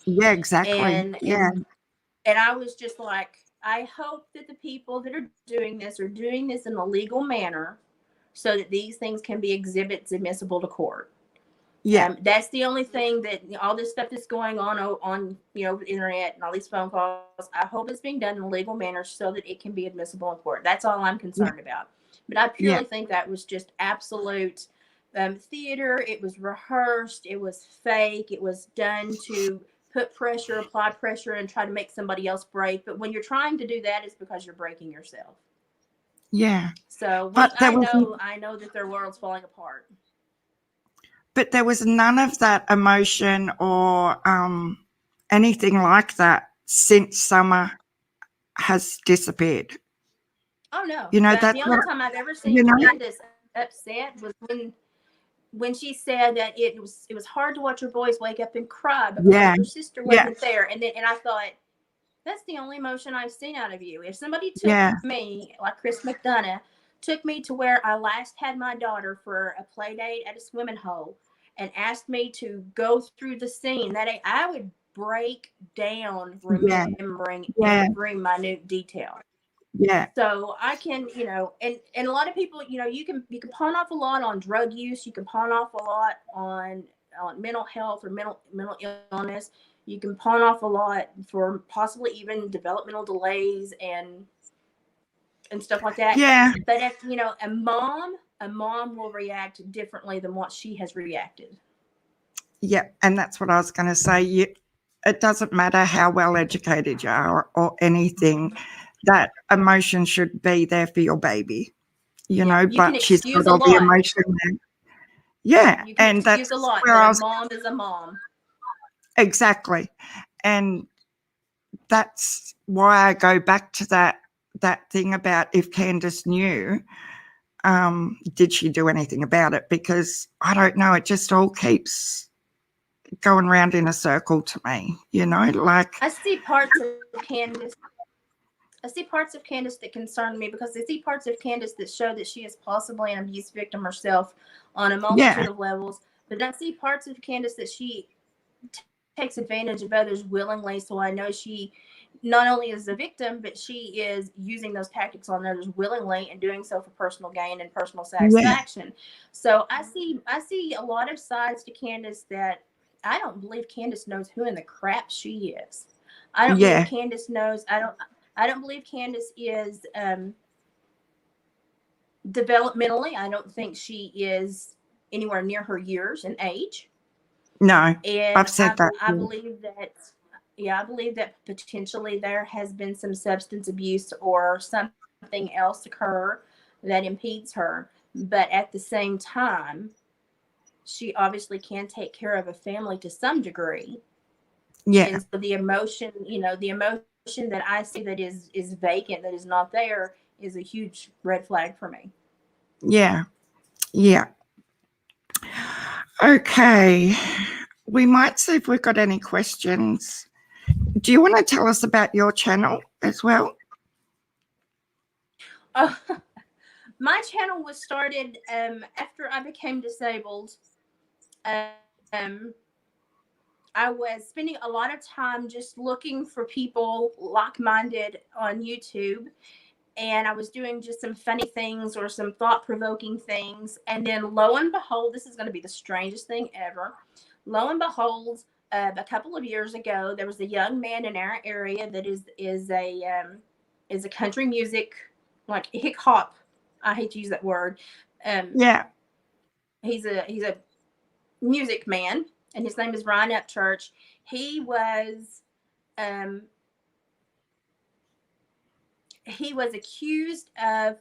A: Yeah, exactly.
B: And I was just like, I hope that the people that are doing this in a legal manner, so that these things can be exhibits admissible to court. Yeah, that's the only thing that all this stuff that's going on the internet and all these phone calls. I hope it's being done in a legal manner so that it can be admissible in court. That's all I'm concerned about. But I purely think that was just absolute theater. It was rehearsed. It was fake. It was done to apply pressure, and try to make somebody else break. But when you're trying to do that, it's because you're breaking yourself.
A: Yeah.
B: So I know that their world's falling apart.
A: But there was none of that emotion or anything like that since Summer has disappeared.
B: Oh no! That's the only time I've ever seen Candace upset was when she said that it was hard to watch her boys wake up and cry because her sister wasn't there. And I thought, that's the only emotion I've seen out of you. If somebody took me, like Chris McDonough, took me to where I last had my daughter for a play date at a swimming hole and asked me to go through the scene, I would break down remembering every minute detail.
A: Yeah.
B: So I can, and a lot of people, you can pawn off a lot on drug use. You can pawn off a lot on mental health or mental illness. You can pawn off a lot for possibly even developmental delays and stuff like that.
A: Yeah.
B: But if a mom will react differently than what she has reacted.
A: Yeah, and that's what I was going to say. It doesn't matter how well educated you are or anything. That emotion should be there for your baby, but she's got all the emotion there. Yeah, and that's
B: a lot. Where a mom is a mom.
A: Exactly, and that's why I go back to that thing about if Candace knew, did she do anything about it? Because I don't know. It just all keeps going round in a circle to me, like
B: I see parts of Candace. That concern me, because I see parts of Candace that show that she is possibly an abuse victim herself on a multitude of levels. But I see parts of Candace that she takes advantage of others willingly. So I know she not only is a victim, but she is using those tactics on others willingly and doing so for personal gain and personal satisfaction. Yeah. So I see a lot of sides to Candace that I don't believe Candace knows who in the crap she is. I don't believe Candace knows. I I don't believe Candace is developmentally. I don't think she is anywhere near her years and age.
A: No,
B: And
A: I've said that.
B: I believe that, yeah, I believe that potentially there has been some substance abuse or something else occur that impedes her. But at the same time, she obviously can take care of a family to some degree.
A: Yeah.
B: And so the emotion, the emotion that I see that is vacant, that is not there, is a huge red flag for me.
A: Yeah. Yeah. Okay. We might see if we've got any questions. Do you want to tell us about your channel as well?
B: My channel was started after I became disabled. Um, I was spending a lot of time just looking for people like-minded on YouTube. And I was doing just some funny things or some thought-provoking things. And then lo and behold, this is going to be the strangest thing ever. Lo and behold, a couple of years ago, there was a young man in our area that is a country music, like hip hop. I hate to use that word.
A: Yeah.
B: He's a music man, and his name is Ryan Upchurch. He was accused of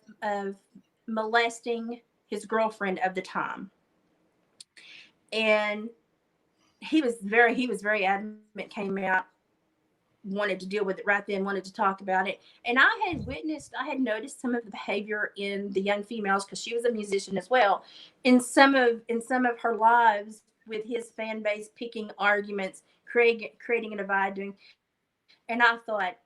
B: molesting his girlfriend of the time, and he was very adamant. Came out, wanted to deal with it right then, wanted to talk about it. And I had noticed some of the behavior in the young females, because she was a musician as well, in some of her lives, with his fan base picking arguments, creating a divide, and I thought,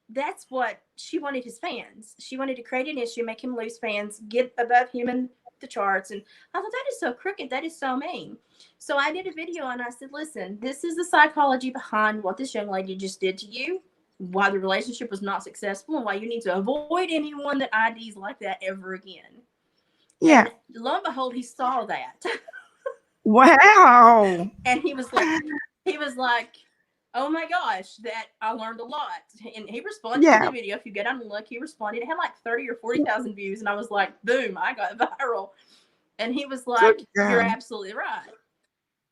B: that's what she wanted his fans. She wanted to create an issue, make him lose fans, get above him in the charts. And I thought, that is so crooked. That is so mean. So I did a video and I said, listen, this is the psychology behind what this young lady just did to you, why the relationship was not successful, and why you need to avoid anyone that IDs like that ever again.
A: Yeah.
B: And lo and behold, he saw that.
A: Wow.
B: And he was like, oh my gosh, that I learned a lot. And he responded to the video. If you get on the look, he responded. It had like 30 or 40,000 views. And I was like, boom, I got viral. And he was like, you're absolutely right.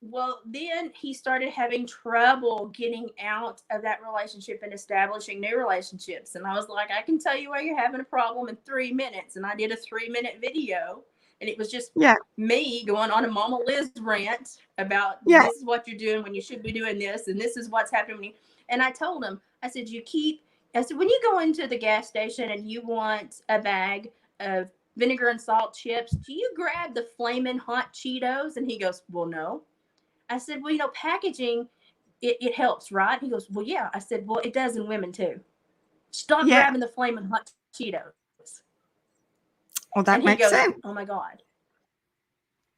B: Well, then he started having trouble getting out of that relationship and establishing new relationships. And I was like, I can tell you why you're having a problem in 3 minutes. And I did a 3-minute video. And it was just me going on a Mama Liz rant about this is what you're doing when you should be doing this, and this is what's happening. And I told him, I said, when you go into the gas station and you want a bag of vinegar and salt chips, do you grab the flaming hot Cheetos? And he goes, well, no. I said, well, packaging, it helps, right? He goes, well, yeah. I said, well, it does in women too. Stop grabbing the flaming hot Cheetos.
A: Well, that makes sense.
B: Oh my God.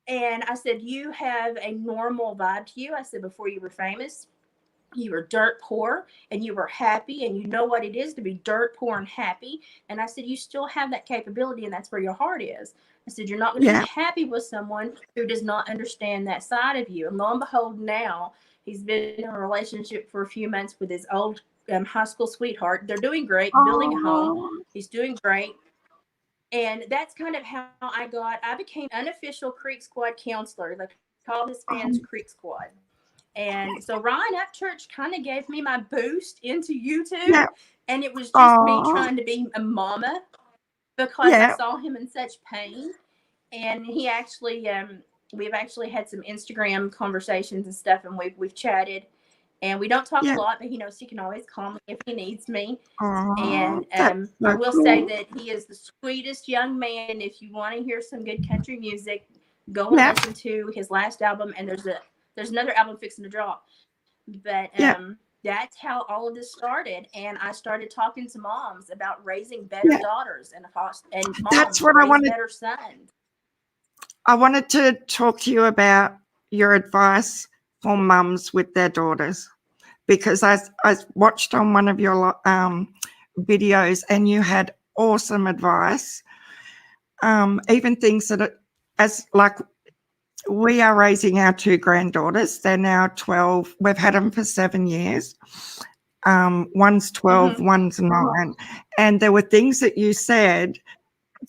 B: And I said, you have a normal vibe to you. I said, before you were famous, you were dirt poor and you were happy, and you know what it is to be dirt poor and happy. And I said, you still have that capability, and that's where your heart is. I said, you're not going to be happy with someone who does not understand that side of you. And lo and behold, now he's been in a relationship for a few months with his old high school sweetheart. They're doing great, building a home. He's doing great. And that's kind of how I became unofficial Creek Squad counselor. They call his fans Creek Squad. And so Ryan Upchurch kind of gave me my boost into YouTube. And it was just me trying to be a mama, because I saw him in such pain. And he actually, we've actually had some Instagram conversations and stuff, and we've chatted. And we don't talk a lot, but he knows he can always call me if he needs me. And I will say that he is the sweetest young man. If you want to hear some good country music, go and listen to his last album. And there's another album fixing to drop. But that's how all of this started. And I started talking to moms about raising better daughters and moms
A: that's what I wanted.
B: Better sons.
A: I wanted to talk to you about your advice for mums with their daughters, because I watched on one of your videos and you had awesome advice. Even things that we are raising our 2 granddaughters. They're now 12. We've had them for 7 years. One's 12,
B: Mhm.
A: one's 9. And there were things that you said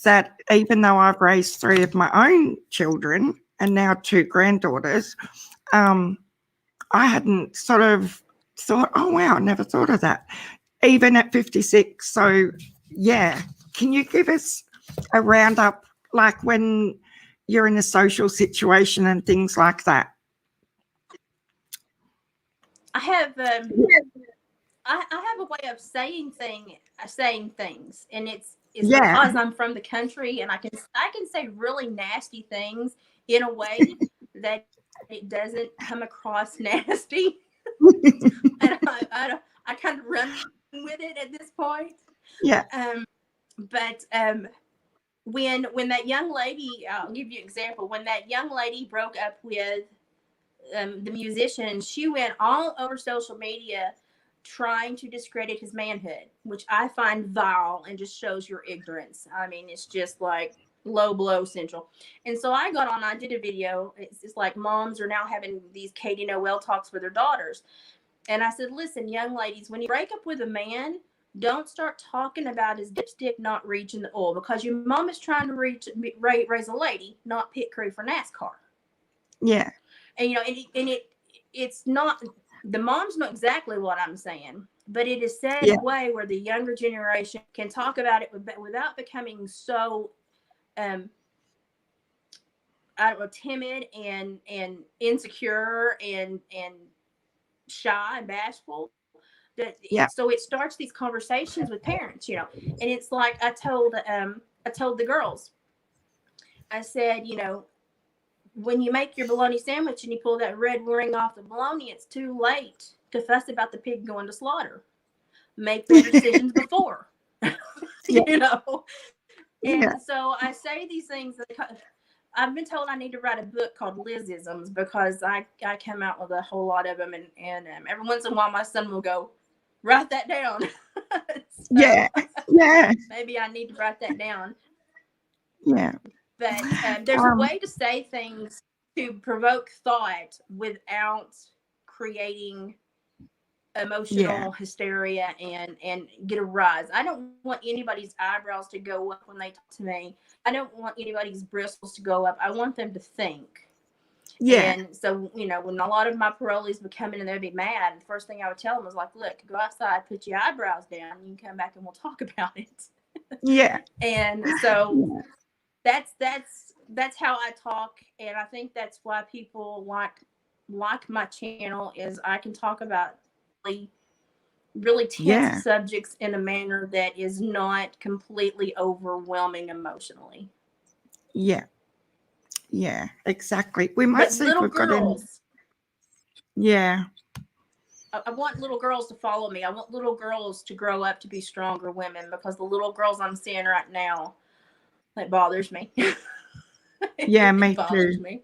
A: that even though I've raised 3 of my own children and now 2 granddaughters, I hadn't sort of thought, oh, wow, I never thought of that, even at 56. So, yeah. Can you give us a roundup, like when you're in a social situation and things like that?
B: I have I have a way of saying things, and it's
A: Yeah,
B: because I'm from the country, and I can say really nasty things in a way that it doesn't come across nasty, and I kind of run with it at this point.
A: yeah,
B: Um, but when that young lady, I'll give you an example. When that young lady broke up with the musician, she went all over social media trying to discredit his manhood, which I find vile and just shows your ignorance. I mean, it's just like low blow central. And so I got on, I did a video. It's like moms are now having these Katie Noel talks with their daughters. And I said, listen, young ladies, when you break up with a man, don't start talking about his dipstick not reaching the oil, because your mom is trying to raise a lady, not pit crew for NASCAR.
A: yeah,
B: And it's not, the moms know exactly what I'm saying, but it is said in
A: yeah,
B: a way where the younger generation can talk about it without becoming so um I don't know, timid and insecure and shy and bashful.
A: yeah,
B: So it starts these conversations with parents, and it's like I told the girls, I said, when you make your bologna sandwich and you pull that red ring off the bologna, it's too late to fuss about the pig going to slaughter. Make better decisions before,
A: yeah,
B: you know.
A: yeah.
B: And so I say these things that I've been told I need to write a book called Lizisms, because I come out with a whole lot of them, and every once in a while my son will go, write that down.
A: Yeah,
B: So
A: yeah,
B: maybe I need to write that down.
A: yeah.
B: But there's a
A: Um,
B: way to say things to provoke thought without creating
A: yeah,
B: emotional hysteria and get a rise. I don't want anybody's eyebrows to go up when they talk to me. I don't want anybody's bristles to go up. I want them to think.
A: yeah,
B: And so, when a lot of my parolees would come in and they'd be mad, the first thing I would tell them was like, look, go outside, put your eyebrows down, and you can come back and we'll talk about it.
A: yeah,
B: And so
A: yeah,
B: that's how I talk, and I think that's why people like my channel, is I can talk about really, really tense
A: yeah,
B: subjects in a manner that is not completely overwhelming emotionally.
A: yeah, yeah, exactly. We might
B: But
A: see if
B: little
A: we've got any.
B: girls,
A: Yeah,
B: I want little girls to follow me. I want little girls to grow up to be stronger women, because the little girls I'm seeing right now, that bothers me.
A: yeah,
B: It
A: me
B: bothers
A: too.
B: me.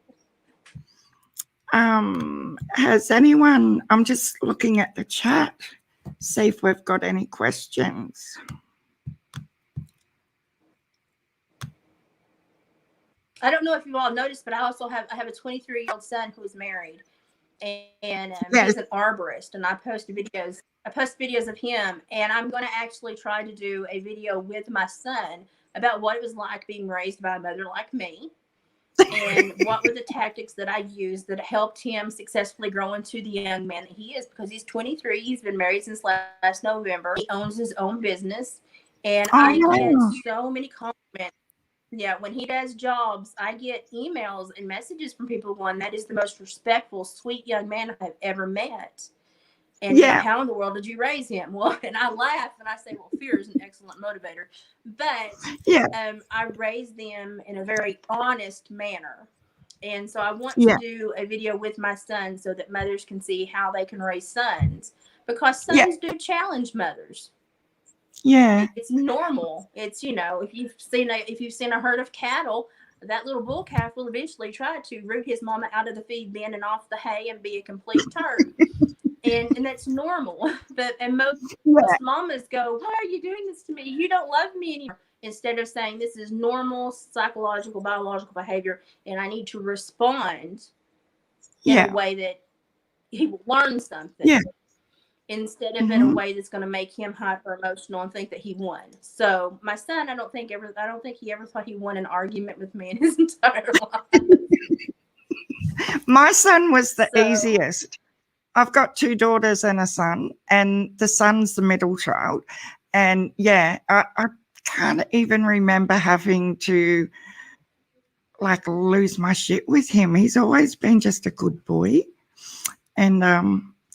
A: Has anyone, I'm just looking at the chat, see if we've got any questions.
B: I don't know if you all noticed, but I have a 23-year-old son who is married, and
A: Yes,
B: he's an arborist, and I post videos. I post videos of him, and I'm going to actually try to do a video with my son about what it was like being raised by a mother like me, and what were the tactics that I used that helped him successfully grow into the young man that he is. Because he's 23, he's been married since last November. He owns his own business, and
A: oh,
B: I get
A: yeah,
B: so many compliments. Yeah, when he does jobs, I get emails and messages from people going, that is the most respectful, sweet young man I've ever met. And,
A: yeah,
B: how in the world did you raise him? Well, and I laugh and I say, well, fear is an excellent motivator. But
A: yeah,
B: I raise them in a very honest manner. And so I want to
A: yeah,
B: do a video with my son so that mothers can see how they can raise sons, because
A: yeah,
B: sons do challenge mothers.
A: yeah,
B: It's normal. It's, if you've seen a herd of cattle, that little bull calf will eventually try to root his mama out of the feed bin and off the hay and be a complete turd. And that's normal. But and
A: yeah,
B: most mamas go, why are you doing this to me? You don't love me anymore. Instead of saying this is normal psychological, biological behavior, and I need to respond in a
A: yeah,
B: way that he will learn something.
A: yeah,
B: instead of in a way that's going to make him hyper emotional and think that he won. So my son, I don't think he ever thought he won an argument with me in his entire life.
A: My son was the easiest. I've got 2 daughters and a son, and the son's the middle child. And yeah, I can't even remember having to like lose my shit with him. He's always been just a good boy. And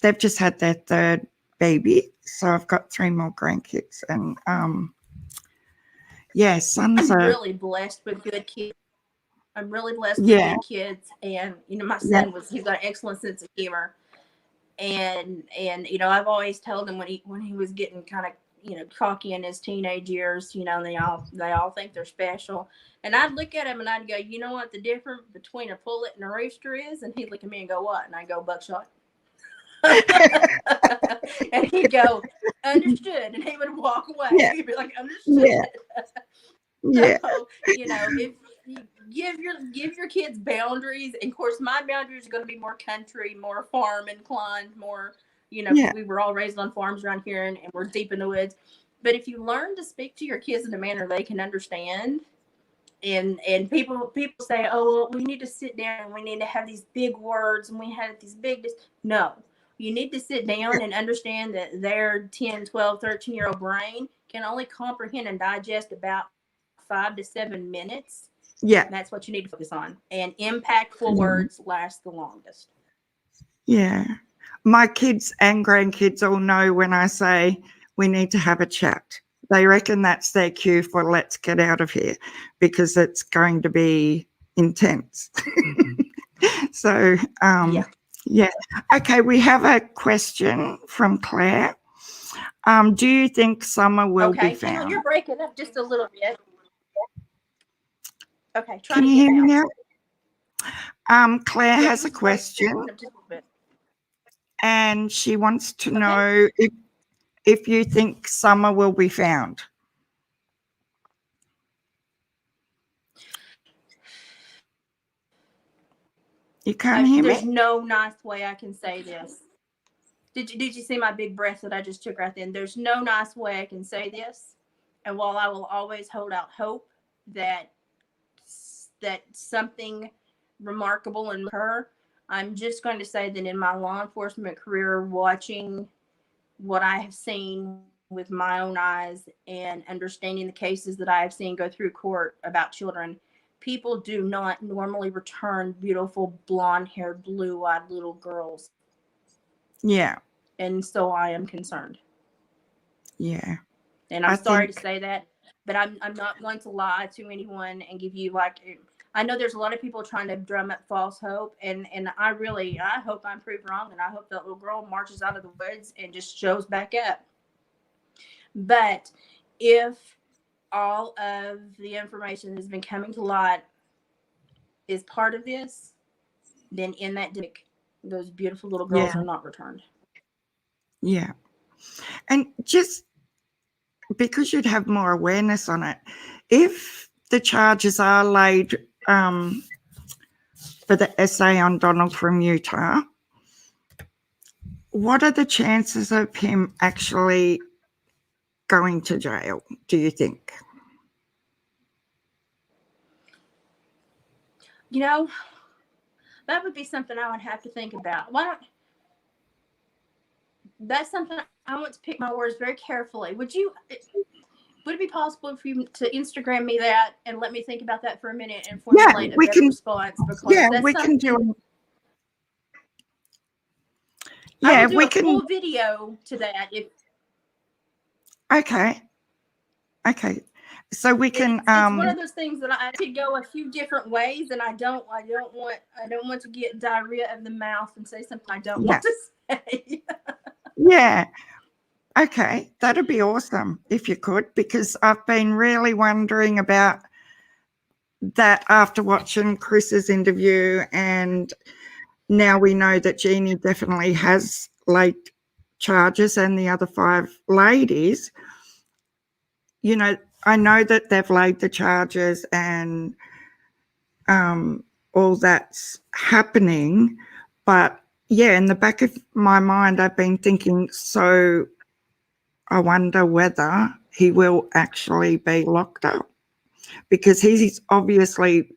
A: they've just had their 3rd baby. So I've got 3 more grandkids. And yeah, sons
B: I'm
A: are
B: really blessed with good kids. I'm really blessed with good kids. And, you know, my son he's got an excellent sense of humor. And you know, I've always told him when he was getting kind of, you know, cocky in his teenage years, you know, they all think they're special. And I'd look at him and I'd go, you know what the difference between a pullet and a rooster is? And he'd look at me and go, what? And I go, buckshot. And he'd go, understood. And he would walk away.
A: Yeah.
B: He'd be like, understood.
A: Yeah.
B: So, you know, if you give your kids boundaries, and of course my boundaries are going to be more country, more farm inclined, more, you know, we were all raised on farms around here, and we're deep in the woods. But if you learn to speak to your kids in a manner they can understand, and people say, oh, well, we need to sit down and we need to have these big words and we have these big, no, you need to sit down and understand that their 10, 12, 13-year-old brain can only comprehend and digest about 5 to 7 minutes.
A: Yeah.
B: That's what you need to focus on. And impactful words last the longest.
A: Yeah. My kids and grandkids all know when I say we need to have a chat. They reckon that's their cue for let's get out of here, because it's going to be intense. So, yeah. Okay, we have a question from Claire. Do you think summer will be found?
B: You're breaking up just a little bit. Okay, try
A: Can
B: to
A: you hear me
B: now.
A: Claire has a question, and she wants to know if you think summer will be found. You can't hear me?
B: There's no nice way I can say this. Did you see my big breath that I just took right then? There's no nice way I can say this. And while I will always hold out hope that something remarkable in her, I'm just going to say that in my law enforcement career, watching what I have seen with my own eyes and understanding the cases that I have seen go through court about children, people do not normally return beautiful blonde-haired, blue-eyed little girls.
A: Yeah.
B: And so I am concerned.
A: Yeah.
B: And I'm sorry to say that, but I'm not going to lie to anyone and give you, like, I know there's a lot of people trying to drum up false hope, and I hope I'm proved wrong, and I hope that little girl marches out of the woods and just shows back up. But if all of the information that has been coming to light is part of this, then in that dick, those beautiful little girls are not returned.
A: Yeah. And just because you'd have more awareness on it, if the charges are laid for the essay on Donald from Utah, what are the chances of him actually going to jail, do you think?
B: You know, that would be something I would have to think about. That's something I want to pick my words very carefully. Would it be possible for you to Instagram me that and let me think about that for a minute and formulate a better response? Because
A: we can do it.
B: I will do a full video to that.
A: Okay. So we can.
B: It's one of those things that I could go a few different ways, and I don't want to get diarrhea of the mouth and say something I don't want to say.
A: Yeah. Okay, that'd be awesome if you could, because I've been really wondering about that after watching Chris's interview, and now we know that Jeannie definitely has laid charges and the other 5 ladies. You know, I know that they've laid the charges and all that's happening, but yeah, in the back of my mind, I've been thinking, so I wonder whether he will actually be locked up, because he's obviously,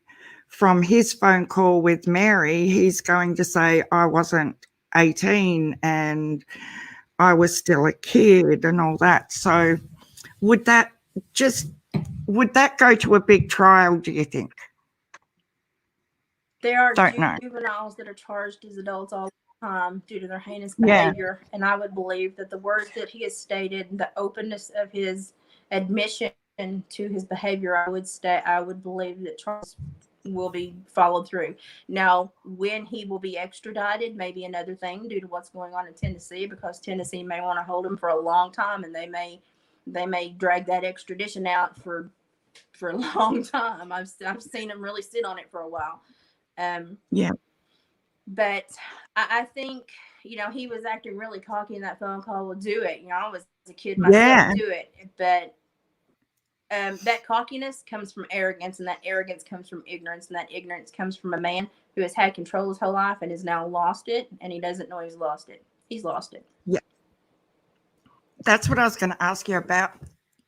A: from his phone call with Mary, he's going to say, I wasn't 18 and I was still a kid and all that. So would that just, would that go to a big trial, do you think?
B: There are
A: Don't know.
B: juveniles that are charged as adults all the time due to their heinous
A: Yeah.
B: behavior. And I would believe that the words that he has stated, the openness of his admission to his behavior, I would believe that charges will be followed through. Now, when he will be extradited may be another thing due to what's going on in Tennessee, because Tennessee may want to hold him for a long time, and they may drag that extradition out for a long time. I've seen him really sit on it for a while.
A: Yeah.
B: But I think, he was acting really cocky in that phone call. Well, do it. I was a kid myself,
A: Yeah.
B: do it. But that cockiness comes from arrogance, and that arrogance comes from ignorance, and that ignorance comes from a man who has had control his whole life and has now lost it, and he doesn't know he's lost it. He's lost it.
A: Yeah. That's what I was going to ask you about.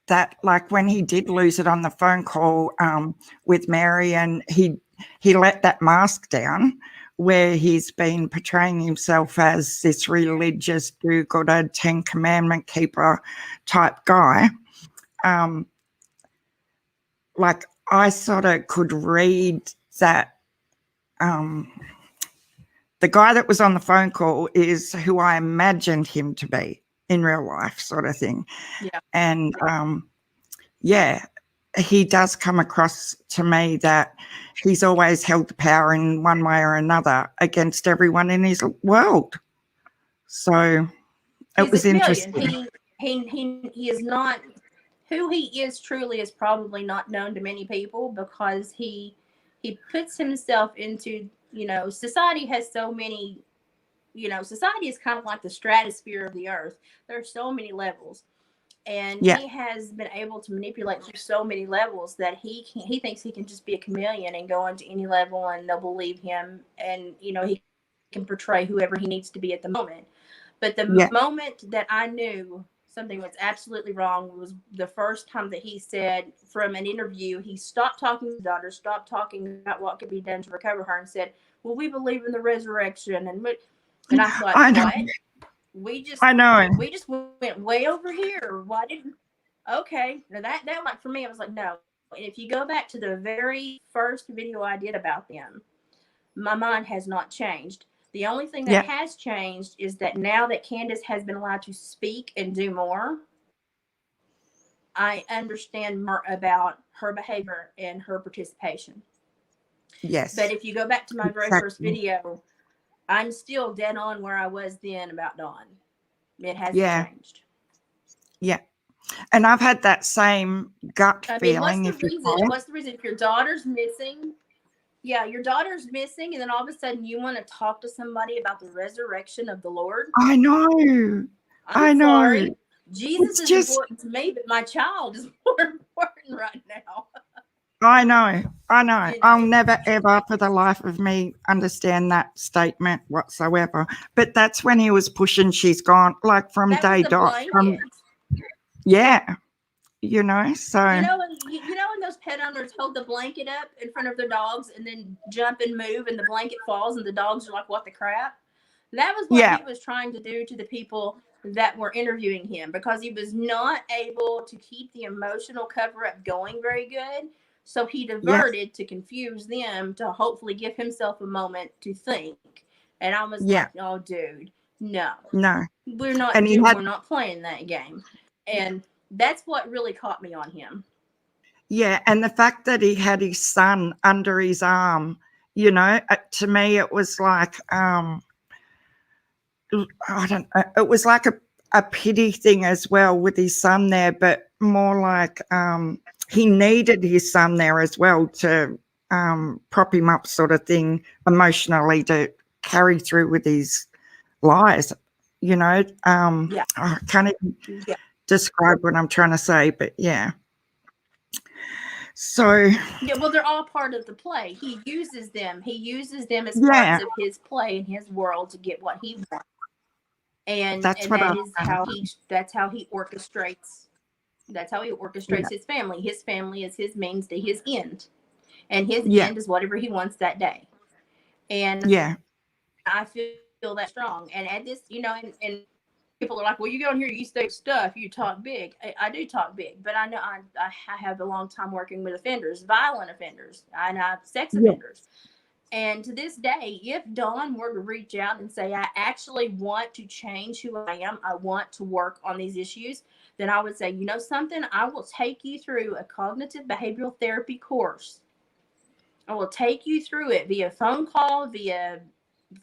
A: That, like, when he did lose it on the phone call with Mary, and he let that mask down, where he's been portraying himself as this religious do-gooder, 10 commandment keeper type guy. Like, I sort of could read that the guy that was on the phone call is who I imagined him to be in real life, sort of thing.
B: Yeah.
A: And yeah, he does come across to me that he's always held the power in one way or another against everyone in his world. So it was interesting.
B: He is not who he is truly, is probably not known to many people, because he puts himself into, society has so many, society is kind of like the stratosphere of the earth. There are so many levels. And
A: Yeah.
B: he has been able to manipulate through so many levels that he thinks he can just be a chameleon and go into any level and they'll believe him, and he can portray whoever he needs to be at the moment. But the moment that I knew something was absolutely wrong was the first time that he said, from an interview, he stopped talking to his daughter, stopped talking about what could be done to recover her, and said, well, we believe in the resurrection. And I thought, what? We just went way over here. Why didn't? Okay, now that like, for me, I was like, no. And if you go back to the very first video I did about them, my mind has not changed. The only thing that has changed is that now that Candace has been allowed to speak and do more, I understand more about her behavior and her participation.
A: Yes.
B: But if you go back to my very first video, I'm still dead on where I was then about Dawn. It hasn't changed.
A: Yeah. And I've had that same gut feeling.
B: What's the reason? If your daughter's missing, your daughter's missing, and then all of a sudden you want to talk to somebody about the resurrection of the Lord?
A: I know.
B: I'm sorry. Jesus is important to me, but my child is more important right now.
A: I know. I'll never, ever, for the life of me, understand that statement whatsoever. But that's when he was pushing, she's gone, like, from day dot. Yeah. So.
B: You know when those pet owners hold the blanket up in front of their dogs and then jump and move and the blanket falls and the dogs are like, what the crap? That was what he was trying to do to the people that were interviewing him, because he was not able to keep the emotional cover-up going very good. So he diverted to confuse them, to hopefully give himself a moment to think. And I was like, oh, dude, no. We're not playing that game. And that's what really caught me on him.
A: Yeah, and the fact that he had his son under his arm, to me it was like, I don't know, it was like a pity thing as well with his son there, but more like he needed his son there as well to prop him up, sort of thing, emotionally, to carry through with his lies. I can't even describe what I'm trying to say, but yeah. So
B: Yeah, well, they're all part of the play. He uses them. He uses them as
A: yeah,
B: parts of his play and his world to get what he wants.
A: that's
B: And
A: what
B: that
A: I
B: is how he orchestrates. That's how he
A: yeah,
B: orchestrates his family. His family is his means to his end, and his
A: yeah,
B: end is whatever he wants that day. And
A: yeah,
B: I feel that strong. And at this, and people are like, well, you go in here, you say stuff, you talk big. I do talk big, but I know I have a long time working with offenders, violent offenders, and sex
A: yeah,
B: offenders. And to this day, if Dawn were to reach out and say, I actually want to change who I am, I want to work on these issues, then I would say, you know something, I will take you through a cognitive behavioral therapy course. I will take you through it via phone call, via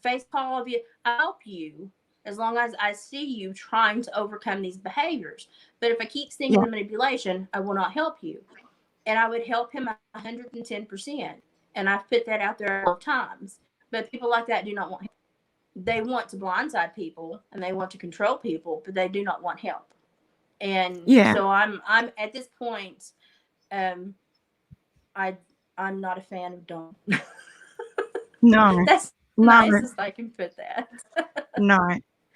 B: face call, via I'll help you as long as I see you trying to overcome these behaviors. But if I keep seeing
A: yeah,
B: the manipulation, I will not help you. And I would help him 110%. And I've put that out there a lot of times. But people like that do not want help. They want to blindside people and they want to control people, but they do not want help. And
A: yeah.
B: so I'm at this point, um, I I'm not a fan of Dawn.
A: No,
B: That's the
A: no,
B: nicest I can put that.
A: no.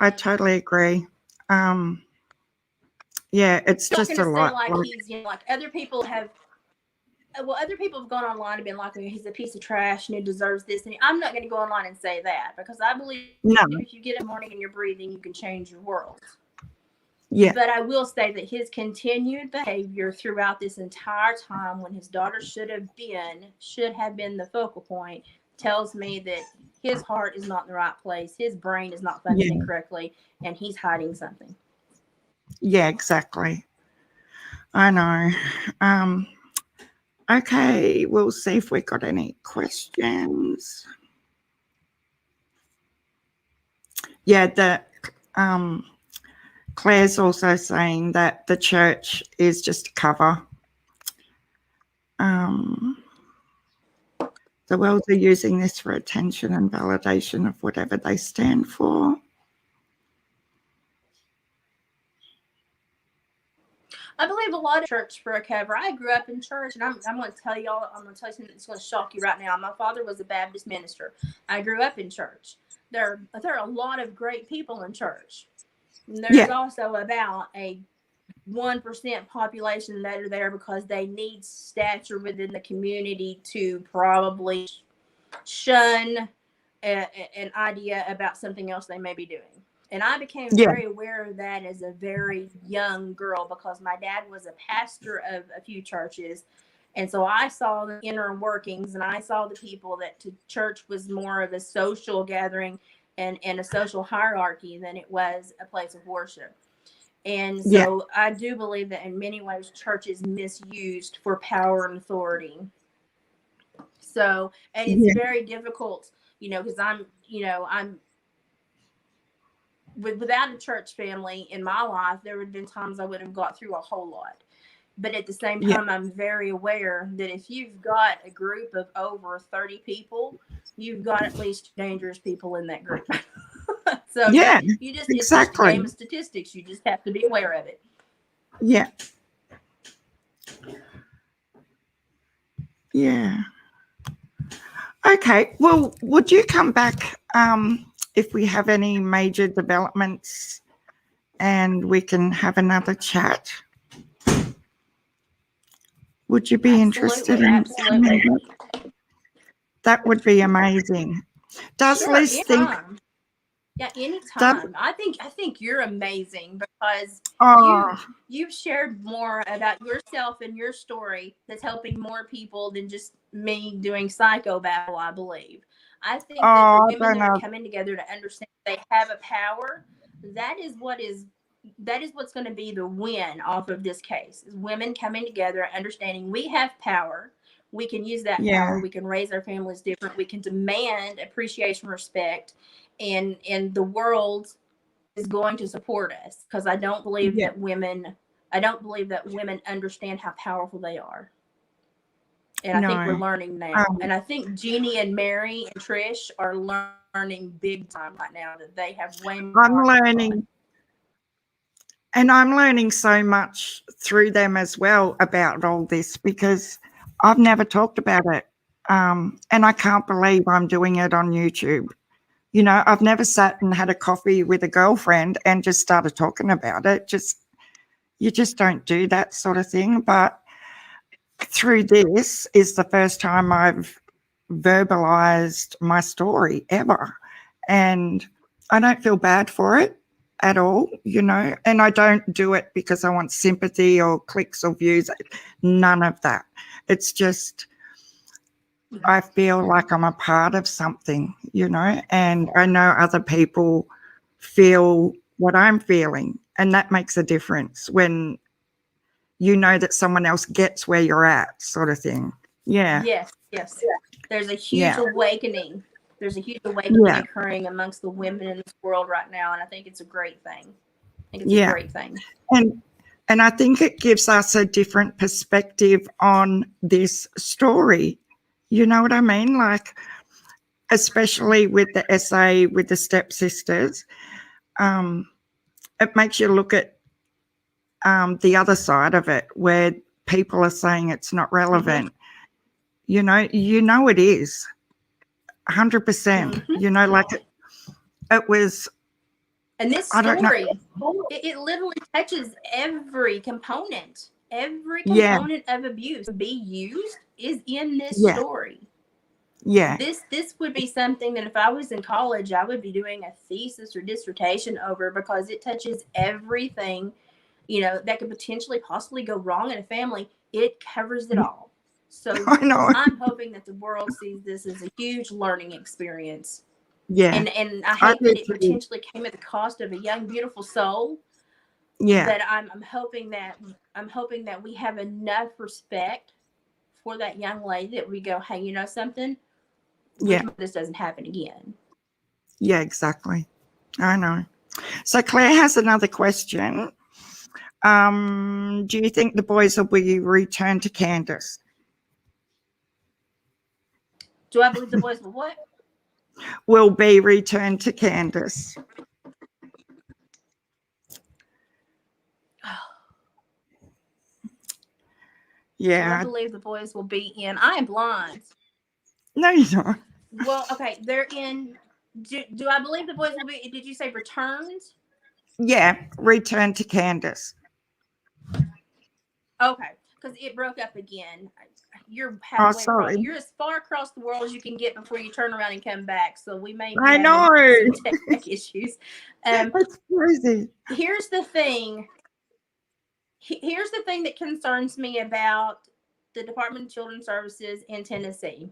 A: I totally agree. Um, yeah, it's
B: I'm not
A: just
B: going
A: a
B: to say
A: lot.
B: like
A: Like,
B: he's, like other people have. Well, other people have gone online and been like, well, he's a piece of trash and he deserves this. And I'm not going to go online and say that because I believe
A: no,
B: if you get in the morning and you're breathing, you can change your world.
A: yeah,
B: But I will say that his continued behavior throughout this entire time, when his daughter should have been the focal point, tells me that his heart is not in the right place, his brain is not functioning
A: yeah,
B: correctly, and he's hiding something.
A: yeah, exactly. I know. Um, okay, we'll see if we got any questions. Yeah, um, Claire's also saying that the church is just a cover. Um, the world are using this for attention and validation of whatever they stand for.
B: I believe a lot of church for a cover. I grew up in church, and I'm going to tell y'all, I'm going to tell you something that's going to shock you right now. My father was a Baptist minister. I grew up in church. There are a lot of great people in church. And there's
A: Yeah,
B: also about a 1% population that are there because they need stature within the community to probably shun an idea about something else they may be doing. And I became
A: yeah,
B: very aware of that as a very young girl because my dad was a pastor of a few churches. And so I saw the inner workings and I saw the people that to church was more of a social gathering and a social hierarchy than it was a place of worship. And
A: yeah,
B: so I do believe that in many ways church is misused for power and authority. So, and it's
A: yeah,
B: very difficult, because I'm without a church family in my life, there would have been times I would have got through a whole lot. But at the same
A: yeah,
B: time, I'm very aware that if you've got a group of over 30 people, you've got at least dangerous people in that group. So
A: yeah,
B: it's just a game
A: exactly.
B: of statistics. You just have to be aware of it.
A: Yeah, yeah. Okay, well, would you come back if we have any major developments and we can have another chat? Would you be interested
B: Absolutely,
A: in
B: absolutely.
A: coming back? That would be amazing. Does
B: Sure,
A: Liz think,
B: anytime. Yeah,
A: does,
B: anytime. I think you're amazing because
A: oh,
B: you've shared more about yourself and your story that's helping more people than just me doing psychobabble, I believe. I think that the
A: I
B: women
A: don't
B: that are
A: know.
B: coming together to understand they have a power, that is what's going to be the win off of this case. Is women coming together, understanding we have power. We can use that
A: Yeah,
B: power. We can raise our families different. We can demand appreciation, respect, and the world is going to support us because
A: yeah,
B: I don't believe that women understand how powerful they are. And I think we're
A: no.
B: learning now.
A: Um,
B: And I think Jeannie and Mary and Trish are learning big time right now that they have way
A: I'm
B: more.
A: learning, and I'm learning so much through them as well about all this because I've never talked about it. And I can't believe I'm doing it on YouTube. You know, I've never sat and had a coffee with a girlfriend and just started talking about it. You just don't do that sort of thing. But through this is the first time I've verbalized my story ever. And I don't feel bad for it at all, you know, and I don't do it because I want sympathy or clicks or views. None of that. It's just I feel like I'm a part of something, you know, and I know other people feel what I'm feeling. And that makes a difference when you know that someone else gets where you're at, sort of thing. Yeah.
B: Yes. There's a huge
A: Yeah.
B: awakening. There's a huge awakening
A: Yeah.
B: occurring amongst the women in this world right now, and I think it's a great thing. I think it's a
A: Yeah.
B: great thing.
A: And I think it gives us a different perspective on this story. You know what I mean? Like, especially with the essay with the stepsisters, it makes you look at the other side of it, where people are saying it's not relevant. You know it is 100%. You know, like it was.
B: And this
A: I don't know.
B: story, it literally touches every component. Every
A: Yeah.
B: component of abuse be used is in this
A: Yeah.
B: story.
A: Yeah.
B: This would be something that if I was in college, I would be doing a thesis or dissertation over, because it touches everything, you know, that could potentially possibly go wrong in a family. It covers it all. So
A: I know.
B: I'm hoping that the world sees this as a huge learning experience.
A: Yeah.
B: And I hate that it potentially came at the cost of a young, beautiful soul.
A: Yeah.
B: But I'm hoping that we have enough respect for that young lady that we go, hey, you know something?
A: Yeah.
B: This doesn't happen again.
A: Yeah, exactly. I know. So Claire has another question. Do you think the boys will be returned to Candace?
B: Do I believe the boys will what?
A: Will be returned to Candace. Yeah.
B: Do I believe the boys will be in? I am blind.
A: No, you don't.
B: Well, okay, they're in. Do I believe the boys will be? Did you say returned?
A: Yeah, returned to Candace.
B: Okay, because it broke up again. You're
A: Oh,
B: halfway across.
A: sorry.
B: You're as far across the world as you can get before you turn around and come back. So we may be
A: I know.
B: having some tech issues.
A: That's crazy.
B: Here's the thing. Here's the thing that concerns me about the Department of Children's Services in Tennessee.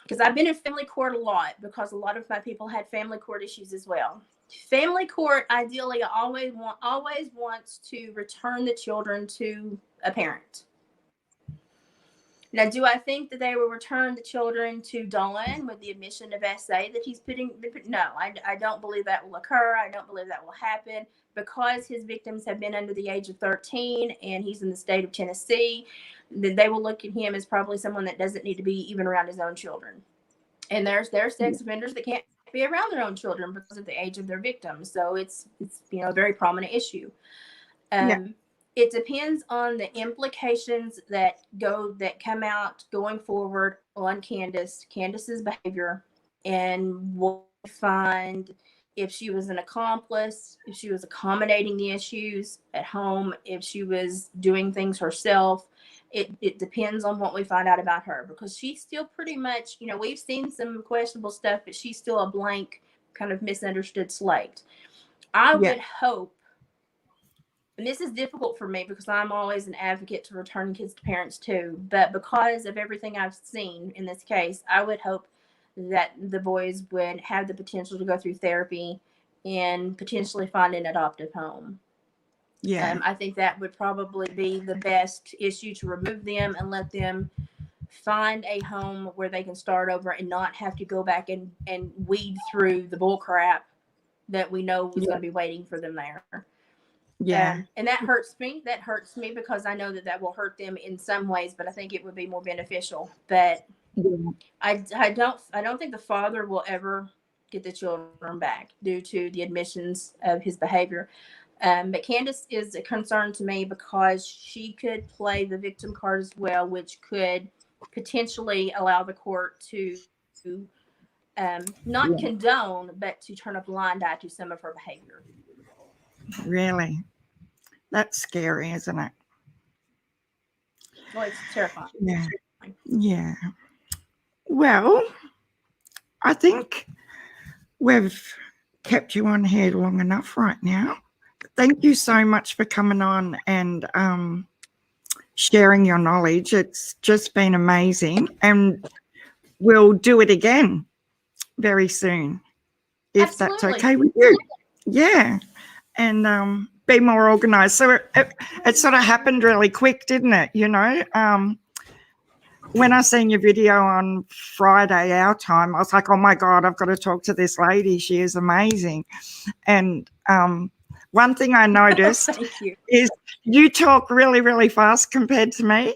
B: Because I've been in family court a lot, because a lot of my people had family court issues as well. Family court ideally always wants to return the children to a parent. Now, do I think that they will return the children to Dawn with the admission of SA that he's putting? No, I don't believe that will occur. I don't believe that will happen, because his victims have been under the age of 13 and he's in the state of Tennessee. Then they will look at him as probably someone that doesn't need to be even around his own children. And there's sex offenders that can't be around their own children because of the age of their victims. So it's a very prominent issue. It depends on the implications that come out going forward on Candace's behavior, and what we find, if she was an accomplice, if she was accommodating the issues at home, if she was doing things herself. It depends on what we find out about her, because she's still pretty much, we've seen some questionable stuff, but she's still a blank, kind of misunderstood slate. I would hope, and this is difficult for me because I'm always an advocate to return kids to parents too, but because of everything I've seen in this case, I would hope that the boys would have the potential to go through therapy and potentially find an adoptive home.
A: Yeah.
B: I think that would probably be the best issue, to remove them and let them find a home where they can start over and not have to go back and weed through the bull crap that we know was going to be waiting for them there.
A: Yeah.
B: And that hurts me. That hurts me because I know that will hurt them in some ways, but I think it would be more beneficial. But I don't think the father will ever get the children back due to the admissions of his behavior. But Candace is a concern to me because she could play the victim card as well, which could potentially allow the court to not condone, but to turn a blind eye to some of her behavior.
A: Really? That's scary, isn't it?
B: Well, it's terrifying.
A: Yeah. Yeah. Well, I think we've kept you on here long enough right now. Thank you so much for coming on and sharing your knowledge. It's just been amazing. And we'll do it again very soon, if that's okay with you. Yeah. And be more organized. So it sort of happened really quick, didn't it? You know, when I seen your video on Friday, our time, I was like, oh my God, I've got to talk to this lady. She is amazing. And one thing I noticed is you talk really, really fast compared to me.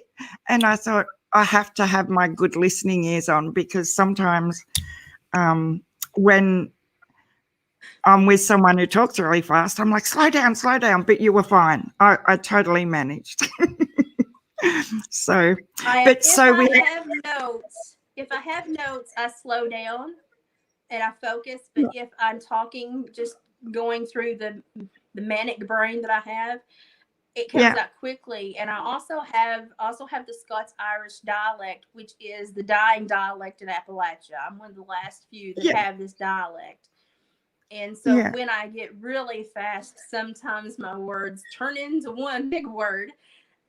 A: And I thought I have to have my good listening ears on, because sometimes when I'm with someone who talks really fast, I'm like, slow down, but you were fine. I totally managed. So,
B: if I have notes, I slow down and I focus. But if I'm talking, just going through the manic brain that I have, it comes out quickly. And I also have the Scots Irish dialect, which is the dying dialect in Appalachia. I'm one of the last few that have this dialect. And so when I get really fast, sometimes my words turn into one big word.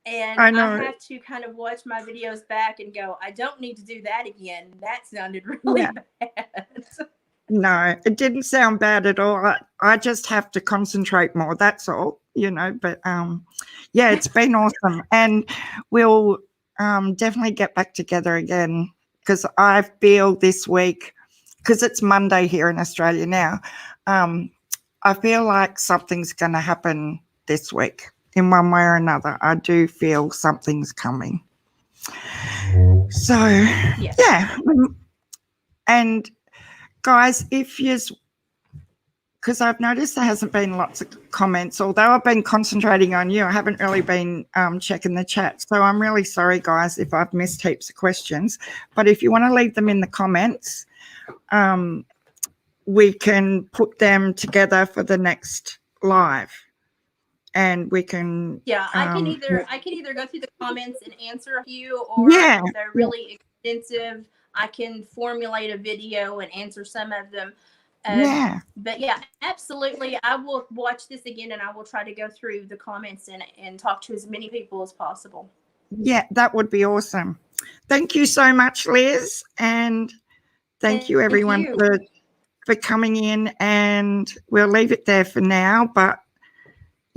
B: And I have to kind of watch my videos back and go, I don't need to do that again. That sounded really bad.
A: No, it didn't sound bad at all. I just have to concentrate more. That's all, you know. But yeah, it's been awesome. And we'll definitely get back together again, because I feel this week, because it's Monday here in Australia now, I feel like something's going to happen this week in one way or another. I do feel something's coming. So, yeah. And guys, if you, because I've noticed there hasn't been lots of comments, although I've been concentrating on you, I haven't really been checking the chat. So I'm really sorry, guys, if I've missed heaps of questions. But if you want to leave them in the comments, we can put them together for the next live. And we can
B: I can either go through the comments and answer a few, or if they're really extensive, I can formulate a video and answer some of them. But yeah, absolutely, I will watch this again and I will try to go through the comments and talk to as many people as possible.
A: Yeah, that would be awesome. Thank you so much, Liz, and thank you everyone for coming in, and we'll leave it there for now, but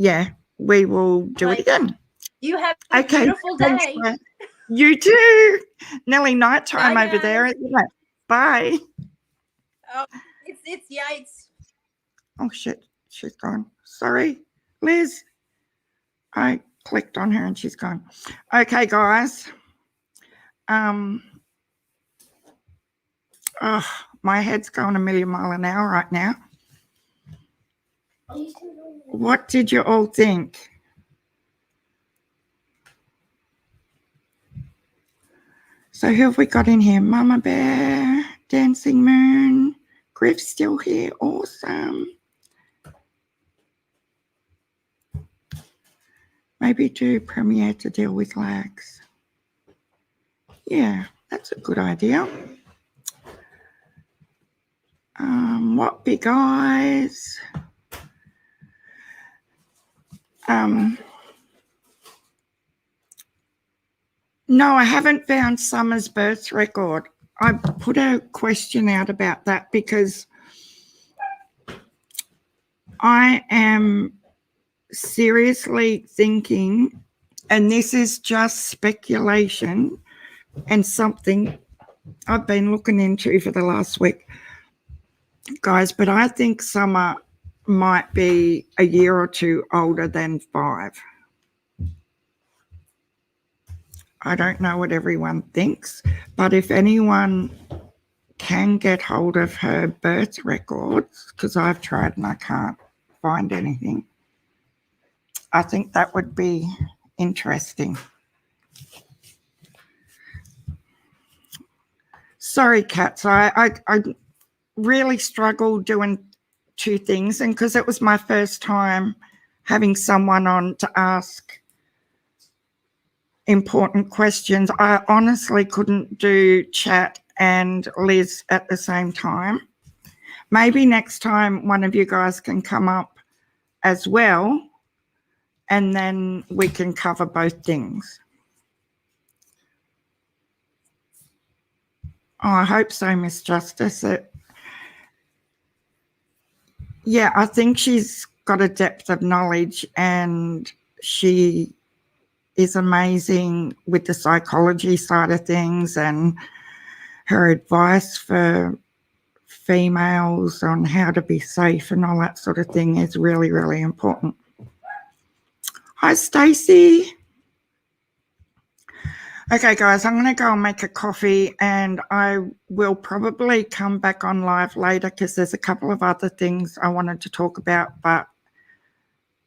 A: yeah, we will do it again.
B: You have a beautiful day.
A: Thanks, you too. Nearly nighttime over there, isn't it? Bye.
B: Oh, it's
A: oh shit, she's gone. Sorry, Liz. I clicked on her and she's gone. Okay, guys. Oh, my head's going a million miles an hour right now. What did you all think? So who have we got in here? Mama Bear, Dancing Moon, Griff's still here. Awesome. Maybe do Premiere to deal with lags. Yeah, that's a good idea. What big eyes? No, I haven't found Summer's birth record. I put a question out about that because I am seriously thinking, and this is just speculation and something I've been looking into for the last week, guys, but I think Summer might be a year or two older than 5. I don't know what everyone thinks, but if anyone can get hold of her birth records, because I've tried and I can't find anything, I think that would be interesting. Sorry, Cats. I really struggled doing two things, and because it was my first time having someone on to ask important questions, I honestly couldn't do chat and Liz at the same time. Maybe next time one of you guys can come up as well, and then we can cover both things. Oh, I hope so, Miss Justice. Yeah, I think she's got a depth of knowledge, and she is amazing with the psychology side of things, and her advice for females on how to be safe and all that sort of thing is really, really important. Hi, Stacey. Okay, guys, I'm going to go and make a coffee, and I will probably come back on live later because there's a couple of other things I wanted to talk about, but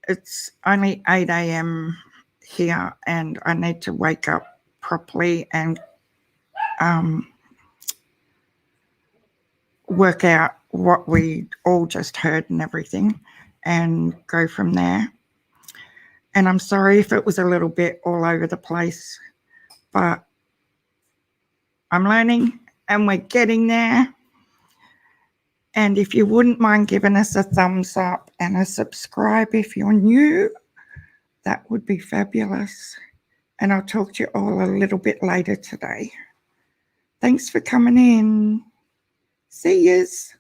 A: it's only 8 a.m. here, and I need to wake up properly and work out what we all just heard and everything, and go from there. And I'm sorry if it was a little bit all over the place, but I'm learning and we're getting there. And if you wouldn't mind giving us a thumbs up and a subscribe if you're new, that would be fabulous. And I'll talk to you all a little bit later today. Thanks for coming in. See yous.